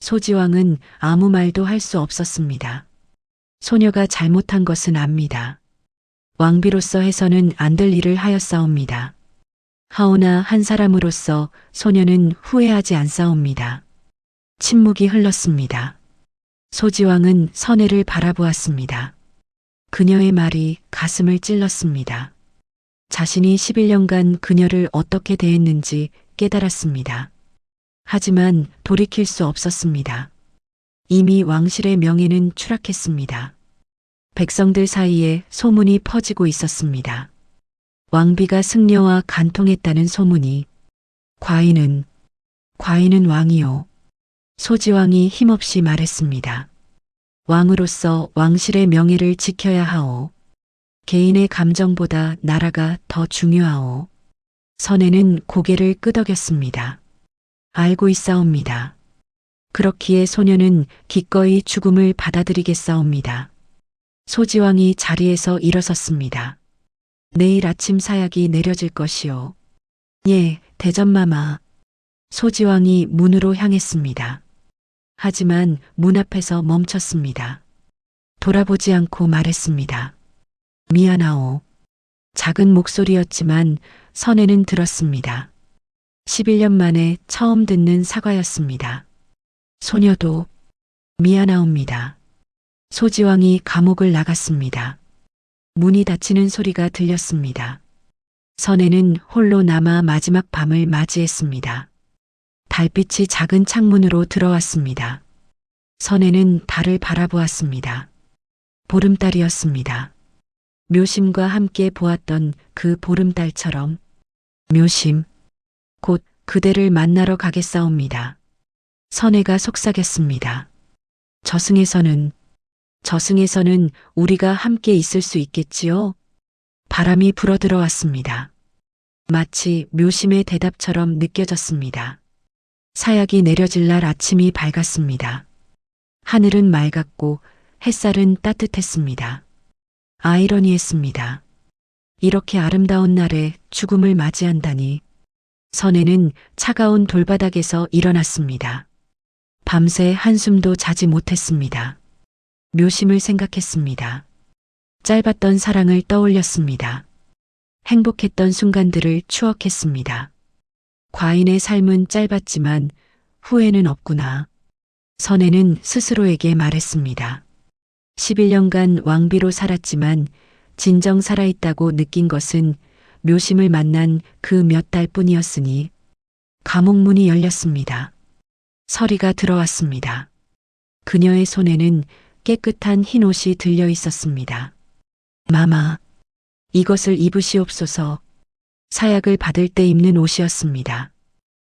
소지왕은 아무 말도 할 수 없었습니다. 소녀가 잘못한 것은 압니다. 왕비로서 해서는 안 될 일을 하였사옵니다. 하오나 한 사람으로서 소녀는 후회하지 않사옵니다. 침묵이 흘렀습니다. 소지왕은 선혜를 바라보았습니다. 그녀의 말이 가슴을 찔렀습니다. 자신이 11년간 그녀를 어떻게 대했는지 깨달았습니다. 하지만 돌이킬 수 없었습니다. 이미 왕실의 명예는 추락했습니다. 백성들 사이에 소문이 퍼지고 있었습니다. 왕비가 승려와 간통했다는 소문이. 과인은 왕이요. 소지왕이 힘없이 말했습니다. 왕으로서 왕실의 명예를 지켜야 하오. 개인의 감정보다 나라가 더 중요하오. 선혜는 고개를 끄덕였습니다. 알고 있사옵니다. 그렇기에 소녀는 기꺼이 죽음을 받아들이겠사옵니다. 소지왕이 자리에서 일어섰습니다. 내일 아침 사약이 내려질 것이오. 예, 대전마마. 소지왕이 문으로 향했습니다. 하지만 문 앞에서 멈췄습니다. 돌아보지 않고 말했습니다. 미안하오. 작은 목소리였지만 선혜는 들었습니다. 11년 만에 처음 듣는 사과였습니다. 소녀도 미안하옵니다. 소지왕이 감옥을 나갔습니다. 문이 닫히는 소리가 들렸습니다. 선혜는 홀로 남아 마지막 밤을 맞이했습니다. 달빛이 작은 창문으로 들어왔습니다. 선혜는 달을 바라보았습니다. 보름달이었습니다. 묘심과 함께 보았던 그 보름달처럼 묘심, 곧 그대를 만나러 가겠사옵니다. 선혜가 속삭였습니다. 저승에서는 우리가 함께 있을 수 있겠지요? 바람이 불어들어왔습니다. 마치 묘심의 대답처럼 느껴졌습니다. 사약이 내려질 날 아침이 밝았습니다. 하늘은 맑았고 햇살은 따뜻했습니다. 아이러니했습니다. 이렇게 아름다운 날에 죽음을 맞이한다니. 선혜는 차가운 돌바닥에서 일어났습니다. 밤새 한숨도 자지 못했습니다. 묘심을 생각했습니다. 짧았던 사랑을 떠올렸습니다. 행복했던 순간들을 추억했습니다. 과인의 삶은 짧았지만 후회는 없구나. 선혜는 스스로에게 말했습니다. 11년간 왕비로 살았지만 진정 살아있다고 느낀 것은 묘심을 만난 그 몇 달 뿐이었으니. 감옥문이 열렸습니다. 서리가 들어왔습니다. 그녀의 손에는 깨끗한 흰 옷이 들려 있었습니다. 마마, 이것을 입으시옵소서. 사약을 받을 때 입는 옷이었습니다.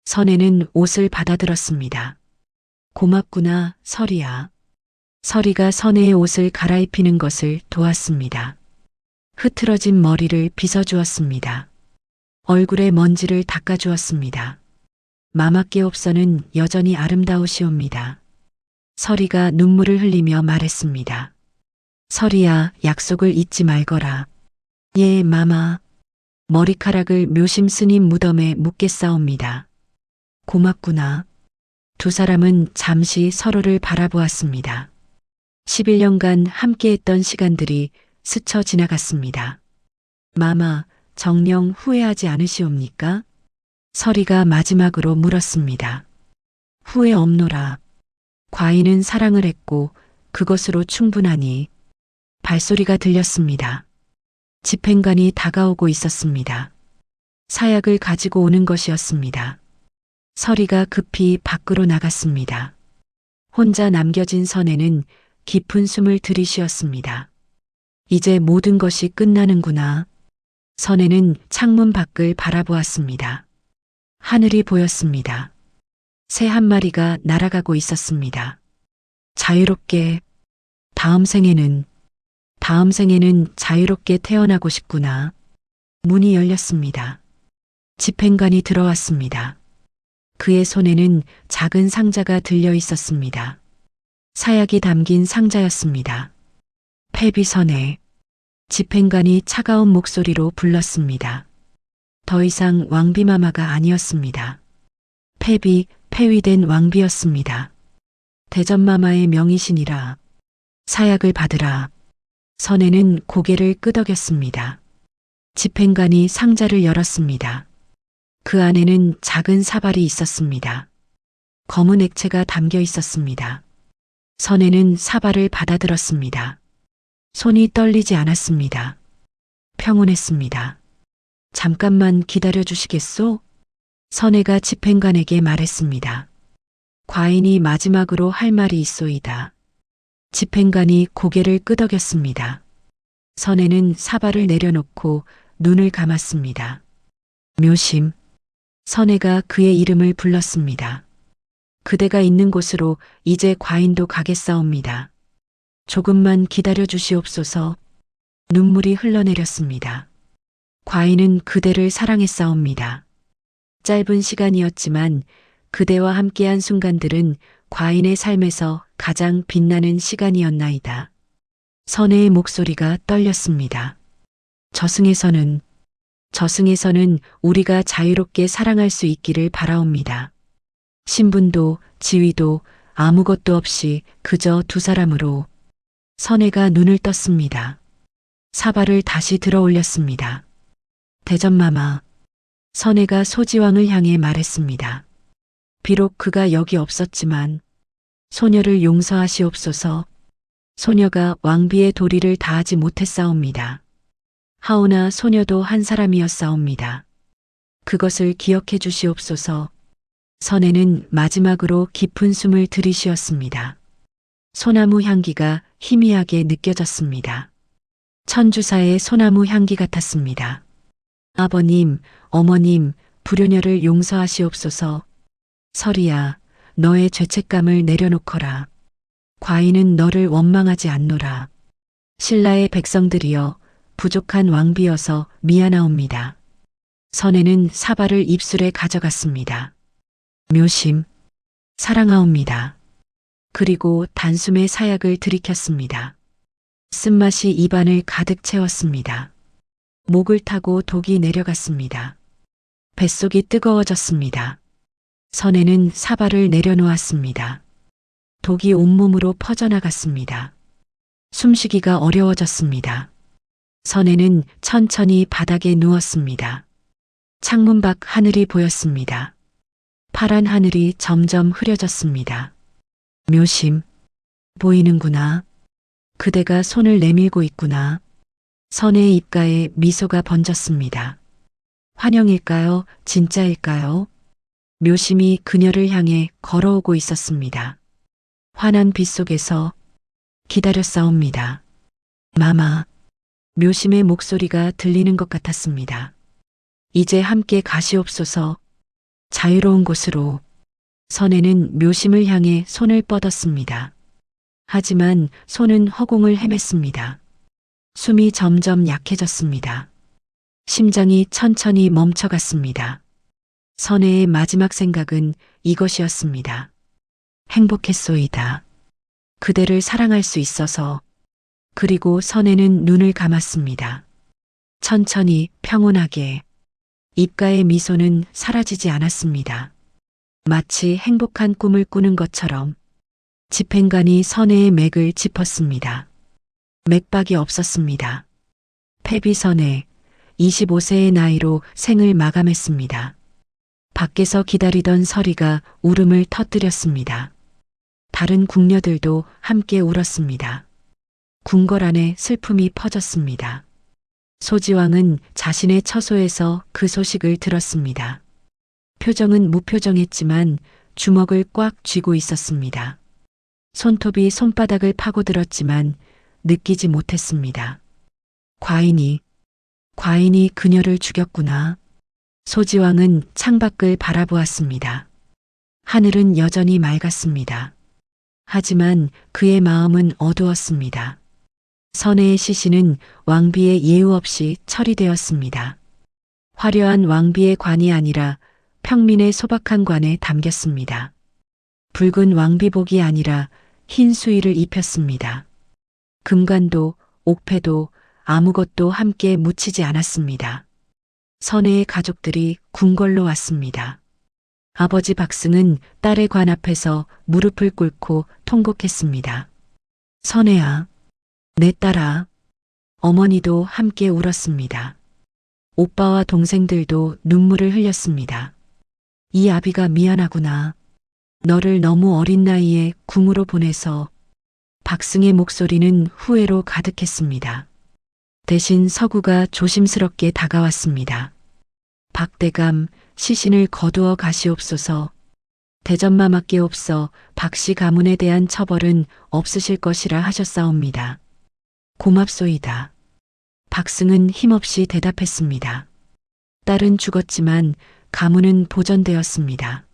선혜는 옷을 받아들었습니다. 고맙구나, 서리야. 서리가 선혜의 옷을 갈아입히는 것을 도왔습니다. 흐트러진 머리를 빗어주었습니다. 얼굴에 먼지를 닦아주었습니다. 마마께 옵서는 여전히 아름다우시옵니다. 서리가 눈물을 흘리며 말했습니다. 서리야, 약속을 잊지 말거라. 예, 마마. 머리카락을 묘심 스님 무덤에 묻겠사옵니다. 고맙구나. 두 사람은 잠시 서로를 바라보았습니다. 11년간 함께했던 시간들이 스쳐 지나갔습니다. 마마, 정녕 후회하지 않으시옵니까? 서리가 마지막으로 물었습니다. 후회 없노라. 과인은 사랑을 했고 그것으로 충분하니. 발소리가 들렸습니다. 집행관이 다가오고 있었습니다. 사약을 가지고 오는 것이었습니다. 서리가 급히 밖으로 나갔습니다. 혼자 남겨진 선혜는 깊은 숨을 들이쉬었습니다. 이제 모든 것이 끝나는구나. 선혜는 창문 밖을 바라보았습니다. 하늘이 보였습니다. 새 한 마리가 날아가고 있었습니다. 자유롭게. 다음 생에는 자유롭게 태어나고 싶구나. 문이 열렸습니다. 집행관이 들어왔습니다. 그의 손에는 작은 상자가 들려 있었습니다. 사약이 담긴 상자였습니다. 폐비선혜. 집행관이 차가운 목소리로 불렀습니다. 더 이상 왕비마마가 아니었습니다. 폐위된 왕비였습니다. 대전마마의 명의신이라. 사약을 받으라. 선혜는 고개를 끄덕였습니다. 집행관이 상자를 열었습니다. 그 안에는 작은 사발이 있었습니다. 검은 액체가 담겨 있었습니다. 선혜는 사발을 받아들었습니다. 손이 떨리지 않았습니다. 평온했습니다. 잠깐만 기다려 주시겠소? 선혜가 집행관에게 말했습니다. 과인이 마지막으로 할 말이 있소이다. 집행관이 고개를 끄덕였습니다. 선혜는 사발을 내려놓고 눈을 감았습니다. 묘심. 선혜가 그의 이름을 불렀습니다. 그대가 있는 곳으로 이제 과인도 가겠사옵니다. 조금만 기다려 주시옵소서. 눈물이 흘러내렸습니다. 과인은 그대를 사랑했사옵니다. 짧은 시간이었지만 그대와 함께한 순간들은 과인의 삶에서 가장 빛나는 시간이었나이다. 선혜의 목소리가 떨렸습니다. 저승에서는 우리가 자유롭게 사랑할 수 있기를 바라옵니다. 신분도 지위도 아무것도 없이 그저 두 사람으로. 선혜가 눈을 떴습니다. 사발을 다시 들어 올렸습니다. 대전마마. 선혜가 소지왕을 향해 말했습니다. 비록 그가 여기 없었지만 소녀를 용서하시옵소서. 소녀가 왕비의 도리를 다하지 못했사옵니다. 하오나 소녀도 한 사람이었사옵니다. 그것을 기억해 주시옵소서. 선혜는 마지막으로 깊은 숨을 들이쉬었습니다. 소나무 향기가 희미하게 느껴졌습니다. 천주사의 소나무 향기 같았습니다. 아버님, 어머님, 불효녀를 용서하시옵소서. 설이야, 너의 죄책감을 내려놓거라. 과인은 너를 원망하지 않노라. 신라의 백성들이여, 부족한 왕비여서 미안하옵니다. 선혜는 사발을 입술에 가져갔습니다. 묘심, 사랑하옵니다. 그리고 단숨에 사약을 들이켰습니다. 쓴맛이 입안을 가득 채웠습니다. 목을 타고 독이 내려갔습니다. 뱃속이 뜨거워졌습니다. 선혜는 사발을 내려놓았습니다. 독이 온몸으로 퍼져나갔습니다. 숨쉬기가 어려워졌습니다. 선혜는 천천히 바닥에 누웠습니다. 창문 밖 하늘이 보였습니다. 파란 하늘이 점점 흐려졌습니다. 묘심, 보이는구나. 그대가 손을 내밀고 있구나. 선혜의 입가에 미소가 번졌습니다. 환영일까요? 진짜일까요? 묘심이 그녀를 향해 걸어오고 있었습니다. 환한 빛 속에서 기다렸사옵니다. 마마. 묘심의 목소리가 들리는 것 같았습니다. 이제 함께 가시옵소서. 자유로운 곳으로. 선혜는 묘심을 향해 손을 뻗었습니다. 하지만 손은 허공을 헤맸습니다. 숨이 점점 약해졌습니다. 심장이 천천히 멈춰갔습니다. 선혜의 마지막 생각은 이것이었습니다. 행복했소이다. 그대를 사랑할 수 있어서. 그리고 선혜는 눈을 감았습니다. 천천히 평온하게. 입가의 미소는 사라지지 않았습니다. 마치 행복한 꿈을 꾸는 것처럼. 집행관이 선혜의 맥을 짚었습니다. 맥박이 없었습니다. 패비선혜, 25세의 나이로 생을 마감했습니다. 밖에서 기다리던 서리가 울음을 터뜨렸습니다. 다른 궁녀들도 함께 울었습니다. 궁궐 안에 슬픔이 퍼졌습니다. 소지왕은 자신의 처소에서 그 소식을 들었습니다. 표정은 무표정했지만 주먹을 꽉 쥐고 있었습니다. 손톱이 손바닥을 파고들었지만 느끼지 못했습니다. 과인이 그녀를 죽였구나. 소지왕은 창밖을 바라보았습니다. 하늘은 여전히 맑았습니다. 하지만 그의 마음은 어두웠습니다. 선혜의 시신은 왕비의 예우 없이 처리되었습니다. 화려한 왕비의 관이 아니라 평민의 소박한 관에 담겼습니다. 붉은 왕비복이 아니라 흰 수의를 입혔습니다. 금관도 옥패도 아무것도 함께 묻히지 않았습니다. 선혜의 가족들이 궁궐로 왔습니다. 아버지 박승은 딸의 관 앞에서 무릎을 꿇고 통곡했습니다. 선혜야, 내 딸아. 어머니도 함께 울었습니다. 오빠와 동생들도 눈물을 흘렸습니다. 이 아비가 미안하구나. 너를 너무 어린 나이에 궁으로 보내서. 박승의 목소리는 후회로 가득했습니다. 대신 서구가 조심스럽게 다가왔습니다. 박대감, 시신을 거두어 가시옵소서. 대전마마께 없어 박씨 가문에 대한 처벌은 없으실 것이라 하셨사옵니다. 고맙소이다. 박승은 힘없이 대답했습니다. 딸은 죽었지만 가문은 보전되었습니다.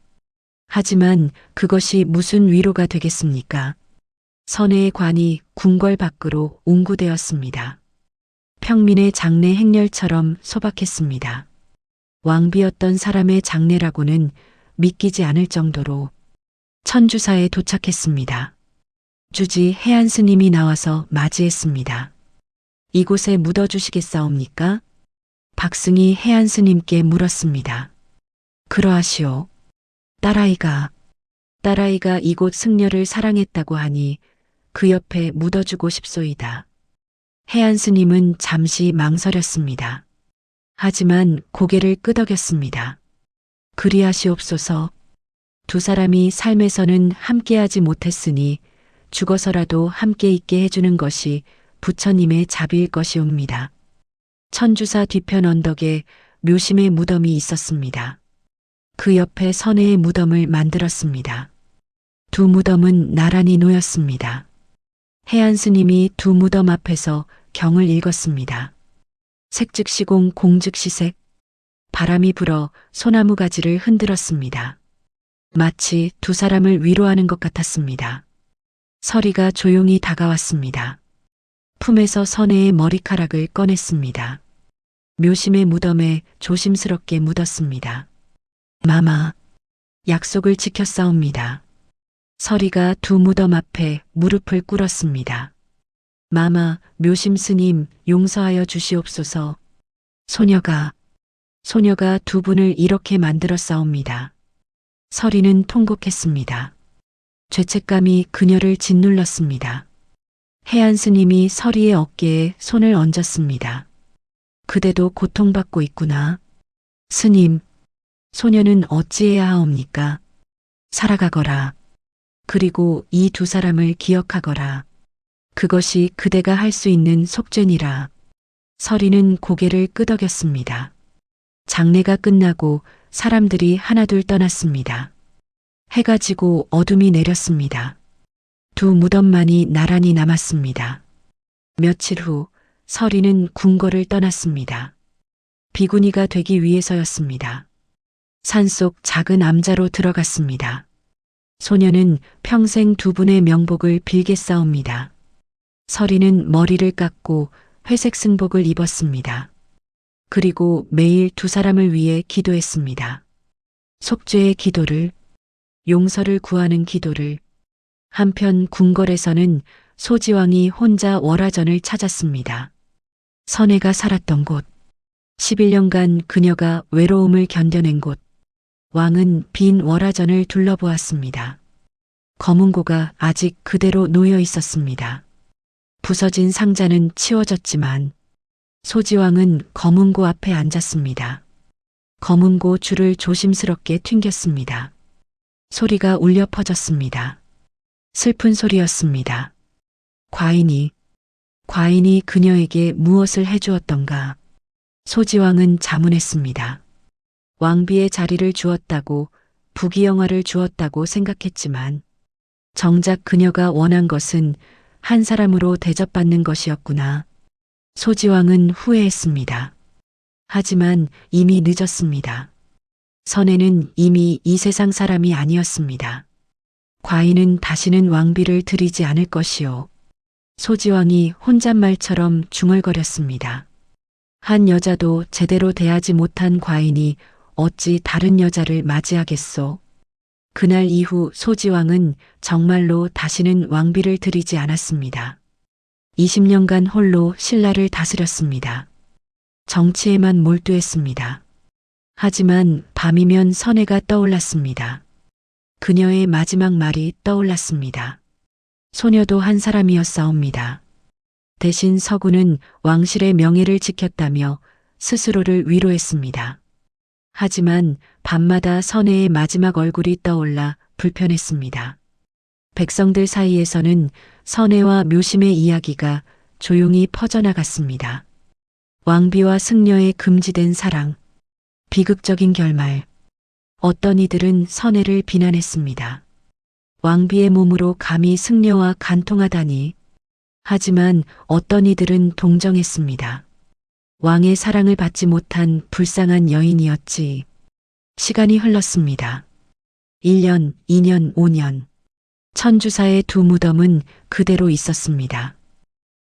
하지만 그것이 무슨 위로가 되겠습니까? 선혜의 관이 궁궐 밖으로 웅구되었습니다. 평민의 장례 행렬처럼 소박했습니다. 왕비였던 사람의 장례라고는 믿기지 않을 정도로 천주사에 도착했습니다. 주지 해안 스님이 나와서 맞이했습니다. 이곳에 묻어주시겠사옵니까? 박승희 해안 스님께 물었습니다. 그러하시오. 딸아이가 이곳 승려를 사랑했다고 하니 그 옆에 묻어주고 싶소이다. 해안 스님은 잠시 망설였습니다. 하지만 고개를 끄덕였습니다. 그리하시옵소서. 두 사람이 삶에서는 함께하지 못했으니 죽어서라도 함께 있게 해주는 것이 부처님의 자비일 것이옵니다. 천주사 뒤편 언덕에 묘심의 무덤이 있었습니다. 그 옆에 선해의 무덤을 만들었습니다. 두 무덤은 나란히 놓였습니다. 해안 스님이 두 무덤 앞에서 경을 읽었습니다. 색즉시공 공즉시색. 바람이 불어 소나무 가지를 흔들었습니다. 마치 두 사람을 위로하는 것 같았습니다. 서리가 조용히 다가왔습니다. 품에서 선해의 머리카락을 꺼냈습니다. 묘심의 무덤에 조심스럽게 묻었습니다. 마마, 약속을 지켰사옵니다. 서리가 두 무덤 앞에 무릎을 꿇었습니다. 마마, 묘심 스님 용서하여 주시옵소서. 소녀가 두 분을 이렇게 만들었사옵니다. 서리는 통곡했습니다. 죄책감이 그녀를 짓눌렀습니다. 해안 스님이 서리의 어깨에 손을 얹었습니다. 그대도 고통받고 있구나. 스님, 소녀는 어찌해야 하옵니까? 살아가거라. 그리고 이 두 사람을 기억하거라. 그것이 그대가 할 수 있는 속죄니라. 서리는 고개를 끄덕였습니다. 장례가 끝나고 사람들이 하나둘 떠났습니다. 해가 지고 어둠이 내렸습니다. 두 무덤만이 나란히 남았습니다. 며칠 후 서리는 궁궐을 떠났습니다. 비구니가 되기 위해서였습니다. 산속 작은 암자로 들어갔습니다. 소녀는 평생 두 분의 명복을 빌겠사옵니다. 서리는 머리를 깎고 회색 승복을 입었습니다. 그리고 매일 두 사람을 위해 기도했습니다. 속죄의 기도를, 용서를 구하는 기도를. 한편 궁궐에서는 소지왕이 혼자 월화전을 찾았습니다. 선해가 살았던 곳, 11년간 그녀가 외로움을 견뎌낸 곳. 왕은 빈 월화전을 둘러보았습니다. 검은고가 아직 그대로 놓여 있었습니다. 부서진 상자는 치워졌지만 소지왕은 검은고 앞에 앉았습니다. 검은고 줄을 조심스럽게 튕겼습니다. 소리가 울려 퍼졌습니다. 슬픈 소리였습니다. 과인이 그녀에게 무엇을 해주었던가. 소지왕은 자문했습니다. 왕비의 자리를 주었다고, 부귀영화를 주었다고 생각했지만 정작 그녀가 원한 것은 한 사람으로 대접받는 것이었구나. 소지왕은 후회했습니다. 하지만 이미 늦었습니다. 선혜는 이미 이 세상 사람이 아니었습니다. 과인은 다시는 왕비를 드리지 않을 것이요. 소지왕이 혼잣말처럼 중얼거렸습니다. 한 여자도 제대로 대하지 못한 과인이 어찌 다른 여자를 맞이하겠소. 그날 이후 소지왕은 정말로 다시는 왕비를 드리지 않았습니다. 20년간 홀로 신라를 다스렸습니다. 정치에만 몰두했습니다. 하지만 밤이면 선혜가 떠올랐습니다. 그녀의 마지막 말이 떠올랐습니다. 소녀도 한 사람이었사옵니다. 대신 서구는 왕실의 명예를 지켰다며 스스로를 위로했습니다. 하지만 밤마다 선혜의 마지막 얼굴이 떠올라 불편했습니다. 백성들 사이에서는 선혜와 묘심의 이야기가 조용히 퍼져나갔습니다. 왕비와 승려의 금지된 사랑, 비극적인 결말. 어떤 이들은 선혜를 비난했습니다. 왕비의 몸으로 감히 승려와 간통하다니. 하지만 어떤 이들은 동정했습니다. 왕의 사랑을 받지 못한 불쌍한 여인이었지. 시간이 흘렀습니다. 1년, 2년, 5년. 천주사의 두 무덤은 그대로 있었습니다.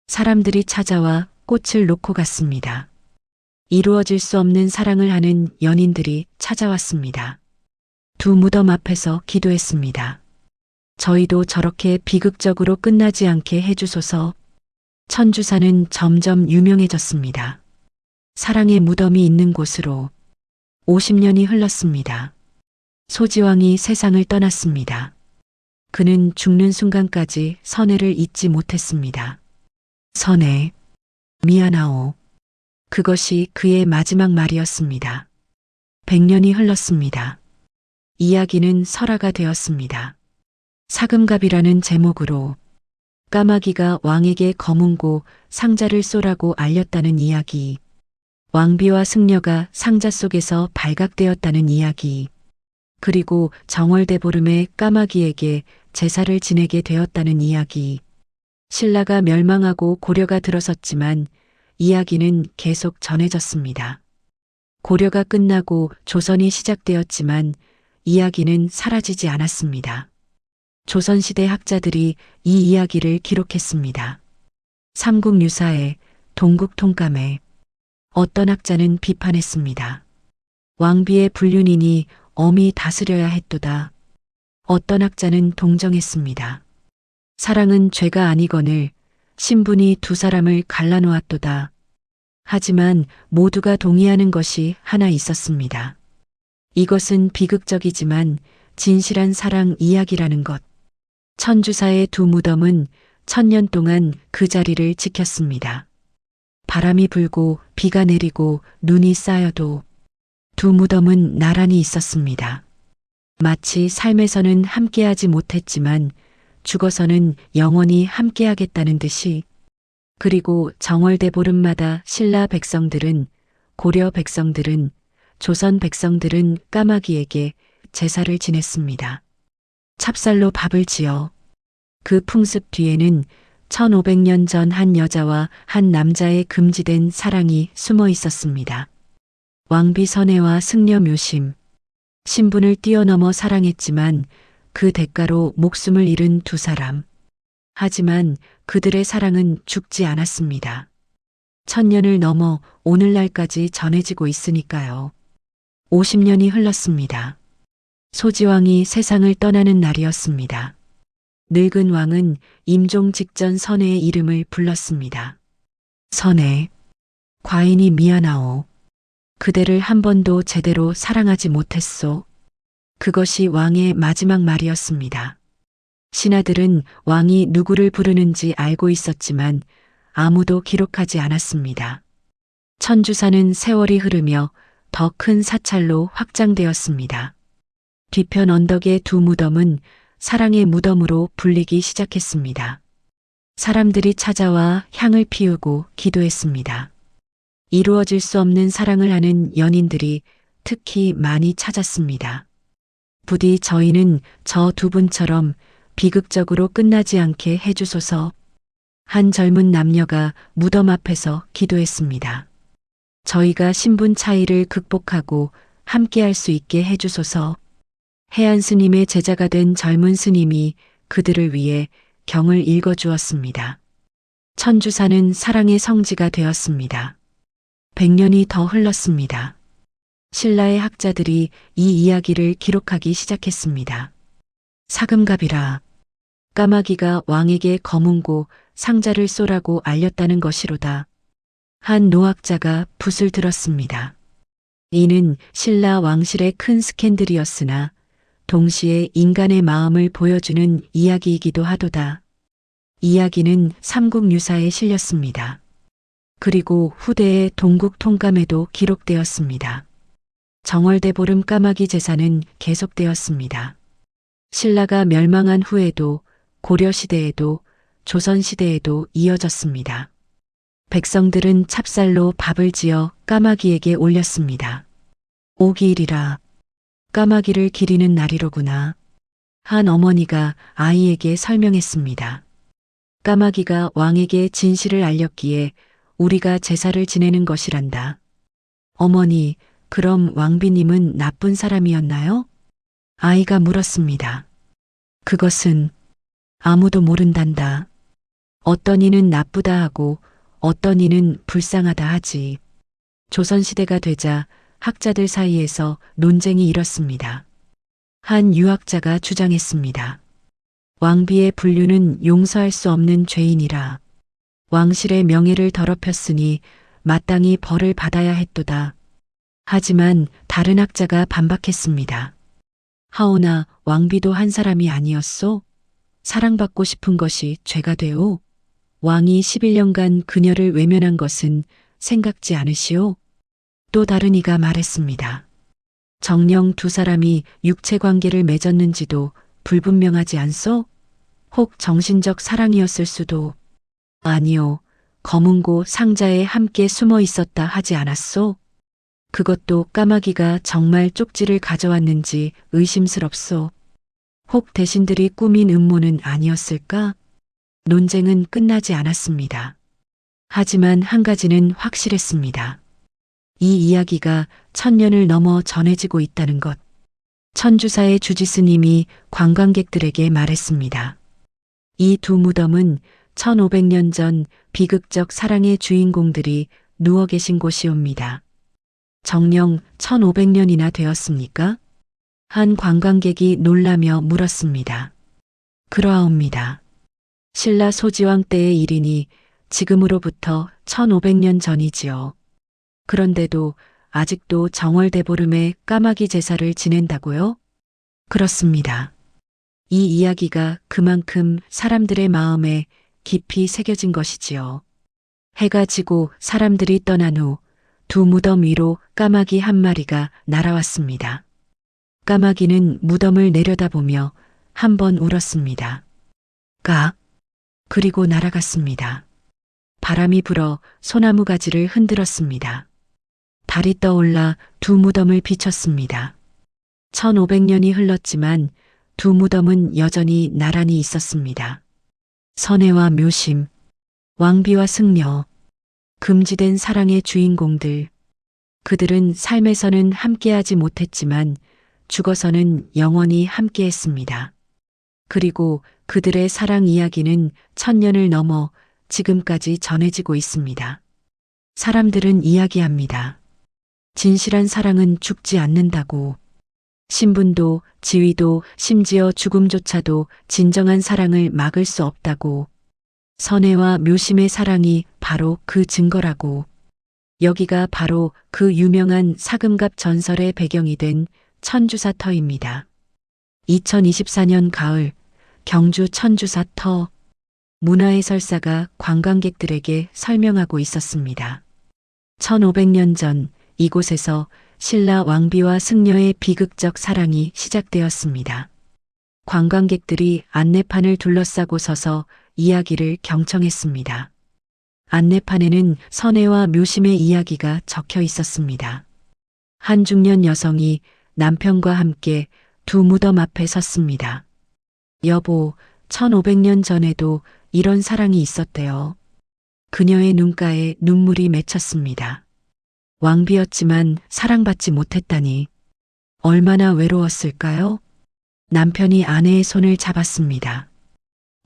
사람들이 찾아와 꽃을 놓고 갔습니다. 이루어질 수 없는 사랑을 하는 연인들이 찾아왔습니다. 두 무덤 앞에서 기도했습니다. 저희도 저렇게 비극적으로 끝나지 않게 해주소서. 천주사는 점점 유명해졌습니다. 사랑의 무덤이 있는 곳으로 50년이 흘렀습니다. 소지왕이 세상을 떠났습니다. 그는 죽는 순간까지 선혜를 잊지 못했습니다. 선혜, 미안하오. 그것이 그의 마지막 말이었습니다. 100년이 흘렀습니다. 이야기는 설화가 되었습니다. 사금갑이라는 제목으로 까마귀가 왕에게 검은고 상자를 쏘라고 알렸다는 이야기, 왕비와 승려가 상자 속에서 발각되었다는 이야기, 그리고 정월대보름에 까마귀에게 제사를 지내게 되었다는 이야기, 신라가 멸망하고 고려가 들어섰지만 이야기는 계속 전해졌습니다. 고려가 끝나고 조선이 시작되었지만 이야기는 사라지지 않았습니다. 조선시대 학자들이 이 이야기를 기록했습니다. 삼국유사에, 동국통감에. 어떤 학자는 비판했습니다. 왕비의 불륜이니 엄히 다스려야 했도다. 어떤 학자는 동정했습니다. 사랑은 죄가 아니거늘 신분이 두 사람을 갈라놓았도다. 하지만 모두가 동의하는 것이 하나 있었습니다. 이것은 비극적이지만 진실한 사랑 이야기라는 것. 천주사의 두 무덤은 1000년 동안 그 자리를 지켰습니다. 바람이 불고 비가 내리고 눈이 쌓여도 두 무덤은 나란히 있었습니다. 마치 삶에서는 함께하지 못했지만 죽어서는 영원히 함께하겠다는 듯이. 그리고 정월대보름마다 신라 백성들은, 고려 백성들은, 조선 백성들은 까마귀에게 제사를 지냈습니다. 찹쌀로 밥을 지어. 그 풍습 뒤에는 1500년 전 한 여자와 한 남자의 금지된 사랑이 숨어 있었습니다. 왕비 선혜와 승려 묘심. 신분을 뛰어넘어 사랑했지만 그 대가로 목숨을 잃은 두 사람. 하지만 그들의 사랑은 죽지 않았습니다. 1000년을 넘어 오늘날까지 전해지고 있으니까요. 50년이 흘렀습니다. 소지왕이 세상을 떠나는 날이었습니다. 늙은 왕은 임종 직전 선혜의 이름을 불렀습니다. 선혜, 과인이 미안하오. 그대를 한 번도 제대로 사랑하지 못했소. 그것이 왕의 마지막 말이었습니다. 신하들은 왕이 누구를 부르는지 알고 있었지만 아무도 기록하지 않았습니다. 천주사는 세월이 흐르며 더 큰 사찰로 확장되었습니다. 뒤편 언덕의 두 무덤은 사랑의 무덤으로 불리기 시작했습니다. 사람들이 찾아와 향을 피우고 기도했습니다. 이루어질 수 없는 사랑을 하는 연인들이 특히 많이 찾았습니다. 부디 저희는 저 두 분처럼 비극적으로 끝나지 않게 해주소서. 한 젊은 남녀가 무덤 앞에서 기도했습니다. 저희가 신분 차이를 극복하고 함께할 수 있게 해주소서. 해안 스님의 제자가 된 젊은 스님이 그들을 위해 경을 읽어주었습니다. 천주사는 사랑의 성지가 되었습니다. 100년이 더 흘렀습니다. 신라의 학자들이 이 이야기를 기록하기 시작했습니다. 사금갑이라. 까마귀가 왕에게 검은고 상자를 쏘라고 알렸다는 것이로다. 한 노학자가 붓을 들었습니다. 이는 신라 왕실의 큰 스캔들이었으나 동시에 인간의 마음을 보여주는 이야기이기도 하도다. 이야기는 삼국유사에 실렸습니다. 그리고 후대의 동국통감에도 기록되었습니다. 정월대보름 까마귀 제사는 계속되었습니다. 신라가 멸망한 후에도 고려시대에도 조선시대에도 이어졌습니다. 백성들은 찹쌀로 밥을 지어 까마귀에게 올렸습니다. 오기일이라. 까마귀를 기리는 날이로구나. 한 어머니가 아이에게 설명했습니다. 까마귀가 왕에게 진실을 알렸기에 우리가 제사를 지내는 것이란다. 어머니, 그럼 왕비님은 나쁜 사람이었나요? 아이가 물었습니다. 그것은 아무도 모른단다. 어떤 이는 나쁘다 하고 어떤 이는 불쌍하다 하지. 조선시대가 되자 학자들 사이에서 논쟁이 일었습니다. 한 유학자가 주장했습니다. 왕비의 분류는 용서할 수 없는 죄인이라 왕실의 명예를 더럽혔으니 마땅히 벌을 받아야 했도다. 하지만 다른 학자가 반박했습니다. 하오나 왕비도 한 사람이 아니었소? 사랑받고 싶은 것이 죄가 되오? 왕이 11년간 그녀를 외면한 것은 생각지 않으시오? 또 다른 이가 말했습니다. 정녕 두 사람이 육체 관계를 맺었는지도 불분명하지 않소? 혹 정신적 사랑이었을 수도. 아니요. 검은고 상자에 함께 숨어 있었다 하지 않았소? 그것도 까마귀가 정말 쪽지를 가져왔는지 의심스럽소. 혹 대신들이 꾸민 음모는 아니었을까? 논쟁은 끝나지 않았습니다. 하지만 한 가지는 확실했습니다. 이 이야기가 1000년을 넘어 전해지고 있다는 것. 천주사의 주지스님이 관광객들에게 말했습니다. 이 두 무덤은 1500년 전 비극적 사랑의 주인공들이 누워 계신 곳이옵니다. 정녕 1500년이나 되었습니까? 한 관광객이 놀라며 물었습니다. 그러하옵니다. 신라 소지왕 때의 일이니 지금으로부터 1500년 전이지요. 그런데도 아직도 정월대보름에 까마귀 제사를 지낸다고요? 그렇습니다. 이 이야기가 그만큼 사람들의 마음에 깊이 새겨진 것이지요. 해가 지고 사람들이 떠난 후 두 무덤 위로 까마귀 한 마리가 날아왔습니다. 까마귀는 무덤을 내려다보며 한 번 울었습니다. 까. 그리고 날아갔습니다. 바람이 불어 소나무 가지를 흔들었습니다. 달이 떠올라 두 무덤을 비췄습니다. 1500년이 흘렀지만 두 무덤은 여전히 나란히 있었습니다. 선혜와 묘심, 왕비와 승려, 금지된 사랑의 주인공들. 그들은 삶에서는 함께하지 못했지만 죽어서는 영원히 함께했습니다. 그리고 그들의 사랑 이야기는 1000년을 넘어 지금까지 전해지고 있습니다. 사람들은 이야기합니다. 진실한 사랑은 죽지 않는다고. 신분도 지위도 심지어 죽음조차도 진정한 사랑을 막을 수 없다고. 선혜와 묘심의 사랑이 바로 그 증거라고. 여기가 바로 그 유명한 사금갑 전설의 배경이 된 천주사터입니다. 2024년 가을 경주 천주사터. 문화해설사가 관광객들에게 설명하고 있었습니다. 1500년 전 이곳에서 신라 왕비와 승려의 비극적 사랑이 시작되었습니다. 관광객들이 안내판을 둘러싸고 서서 이야기를 경청했습니다. 안내판에는 선혜와 묘심의 이야기가 적혀 있었습니다. 한 중년 여성이 남편과 함께 두 무덤 앞에 섰습니다. 여보, 1500년 전에도 이런 사랑이 있었대요. 그녀의 눈가에 눈물이 맺혔습니다. 왕비였지만 사랑받지 못했다니 얼마나 외로웠을까요? 남편이 아내의 손을 잡았습니다.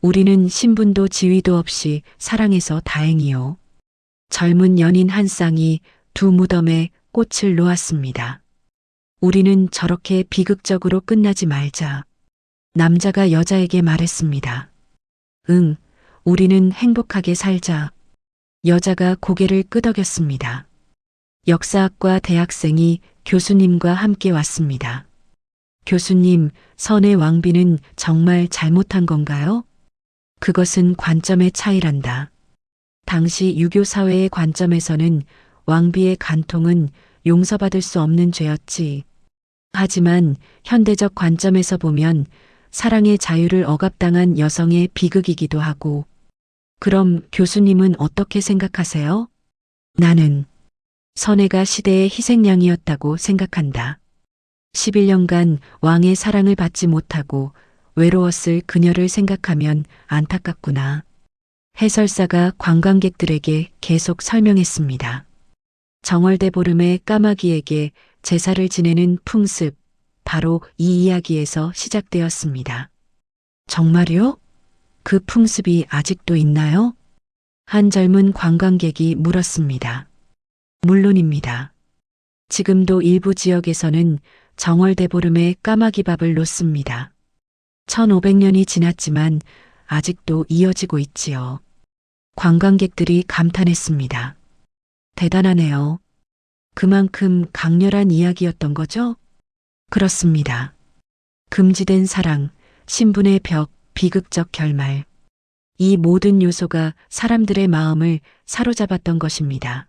우리는 신분도 지위도 없이 사랑해서 다행이요. 젊은 연인 한 쌍이 두 무덤에 꽃을 놓았습니다. 우리는 저렇게 비극적으로 끝나지 말자. 남자가 여자에게 말했습니다. 응, 우리는 행복하게 살자. 여자가 고개를 끄덕였습니다. 역사학과 대학생이 교수님과 함께 왔습니다. 교수님, 선의 왕비는 정말 잘못한 건가요? 그것은 관점의 차이란다. 당시 유교 사회의 관점에서는 왕비의 간통은 용서받을 수 없는 죄였지. 하지만 현대적 관점에서 보면 사랑의 자유를 억압당한 여성의 비극이기도 하고. 그럼 교수님은 어떻게 생각하세요? 나는 선혜가 시대의 희생양이었다고 생각한다. 11년간 왕의 사랑을 받지 못하고 외로웠을 그녀를 생각하면 안타깝구나. 해설사가 관광객들에게 계속 설명했습니다. 정월대보름의 까마귀에게 제사를 지내는 풍습, 바로 이 이야기에서 시작되었습니다. 정말요? 그 풍습이 아직도 있나요? 한 젊은 관광객이 물었습니다. 물론입니다. 지금도 일부 지역에서는 정월대보름에 까마귀밥을 놓습니다. 1500년이 지났지만 아직도 이어지고 있지요. 관광객들이 감탄했습니다. 대단하네요. 그만큼 강렬한 이야기였던 거죠? 그렇습니다. 금지된 사랑, 신분의 벽, 비극적 결말. 이 모든 요소가 사람들의 마음을 사로잡았던 것입니다.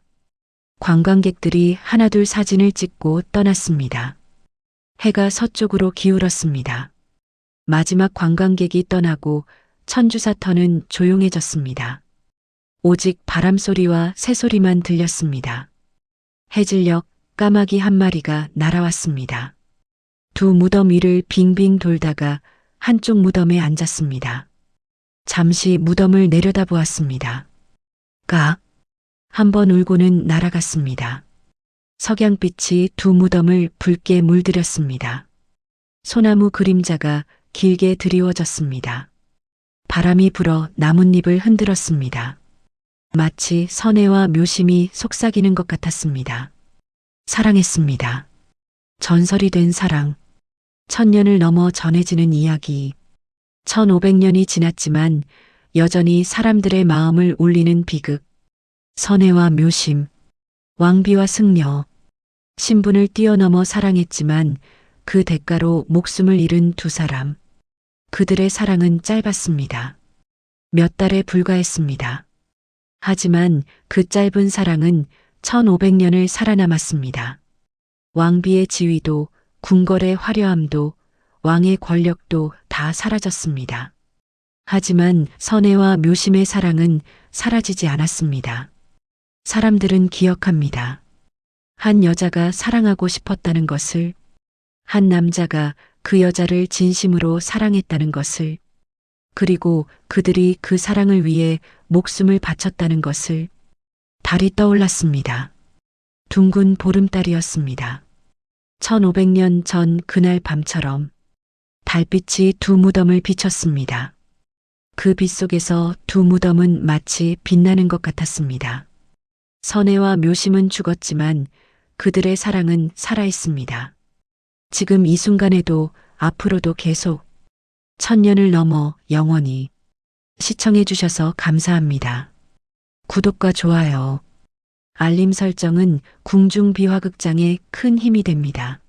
관광객들이 하나둘 사진을 찍고 떠났습니다. 해가 서쪽으로 기울었습니다. 마지막 관광객이 떠나고 천주사터는 조용해졌습니다. 오직 바람소리와 새소리만 들렸습니다. 해질녘 까마귀 한 마리가 날아왔습니다. 두 무덤 위를 빙빙 돌다가 한쪽 무덤에 앉았습니다. 잠시 무덤을 내려다보았습니다. 까! 한번 울고는 날아갔습니다. 석양빛이 두 무덤을 붉게 물들였습니다. 소나무 그림자가 길게 드리워졌습니다. 바람이 불어 나뭇잎을 흔들었습니다. 마치 선애와 묘심이 속삭이는 것 같았습니다. 사랑했습니다. 전설이 된 사랑. 1000년을 넘어 전해지는 이야기. 1500년이 지났지만 여전히 사람들의 마음을 울리는 비극. 선애와 묘심. 왕비와 승려. 신분을 뛰어넘어 사랑했지만 그 대가로 목숨을 잃은 두 사람. 그들의 사랑은 짧았습니다. 몇 달에 불과했습니다. 하지만 그 짧은 사랑은 1500년을 살아남았습니다. 왕비의 지위도, 궁궐의 화려함도, 왕의 권력도 다 사라졌습니다. 하지만 선애와 묘심의 사랑은 사라지지 않았습니다. 사람들은 기억합니다. 한 여자가 사랑하고 싶었다는 것을, 한 남자가 그 여자를 진심으로 사랑했다는 것을, 그리고 그들이 그 사랑을 위해 목숨을 바쳤다는 것을. 달이 떠올랐습니다. 둥근 보름달이었습니다. 1500년 전 그날 밤처럼 달빛이 두 무덤을 비췄습니다. 그 빛 속에서 두 무덤은 마치 빛나는 것 같았습니다. 선애와 묘심은 죽었지만 그들의 사랑은 살아있습니다. 지금 이 순간에도 앞으로도 계속 1000년을 넘어 영원히. 시청해 주셔서 감사합니다. 구독과 좋아요, 알림 설정은 궁중비화극장에 큰 힘이 됩니다.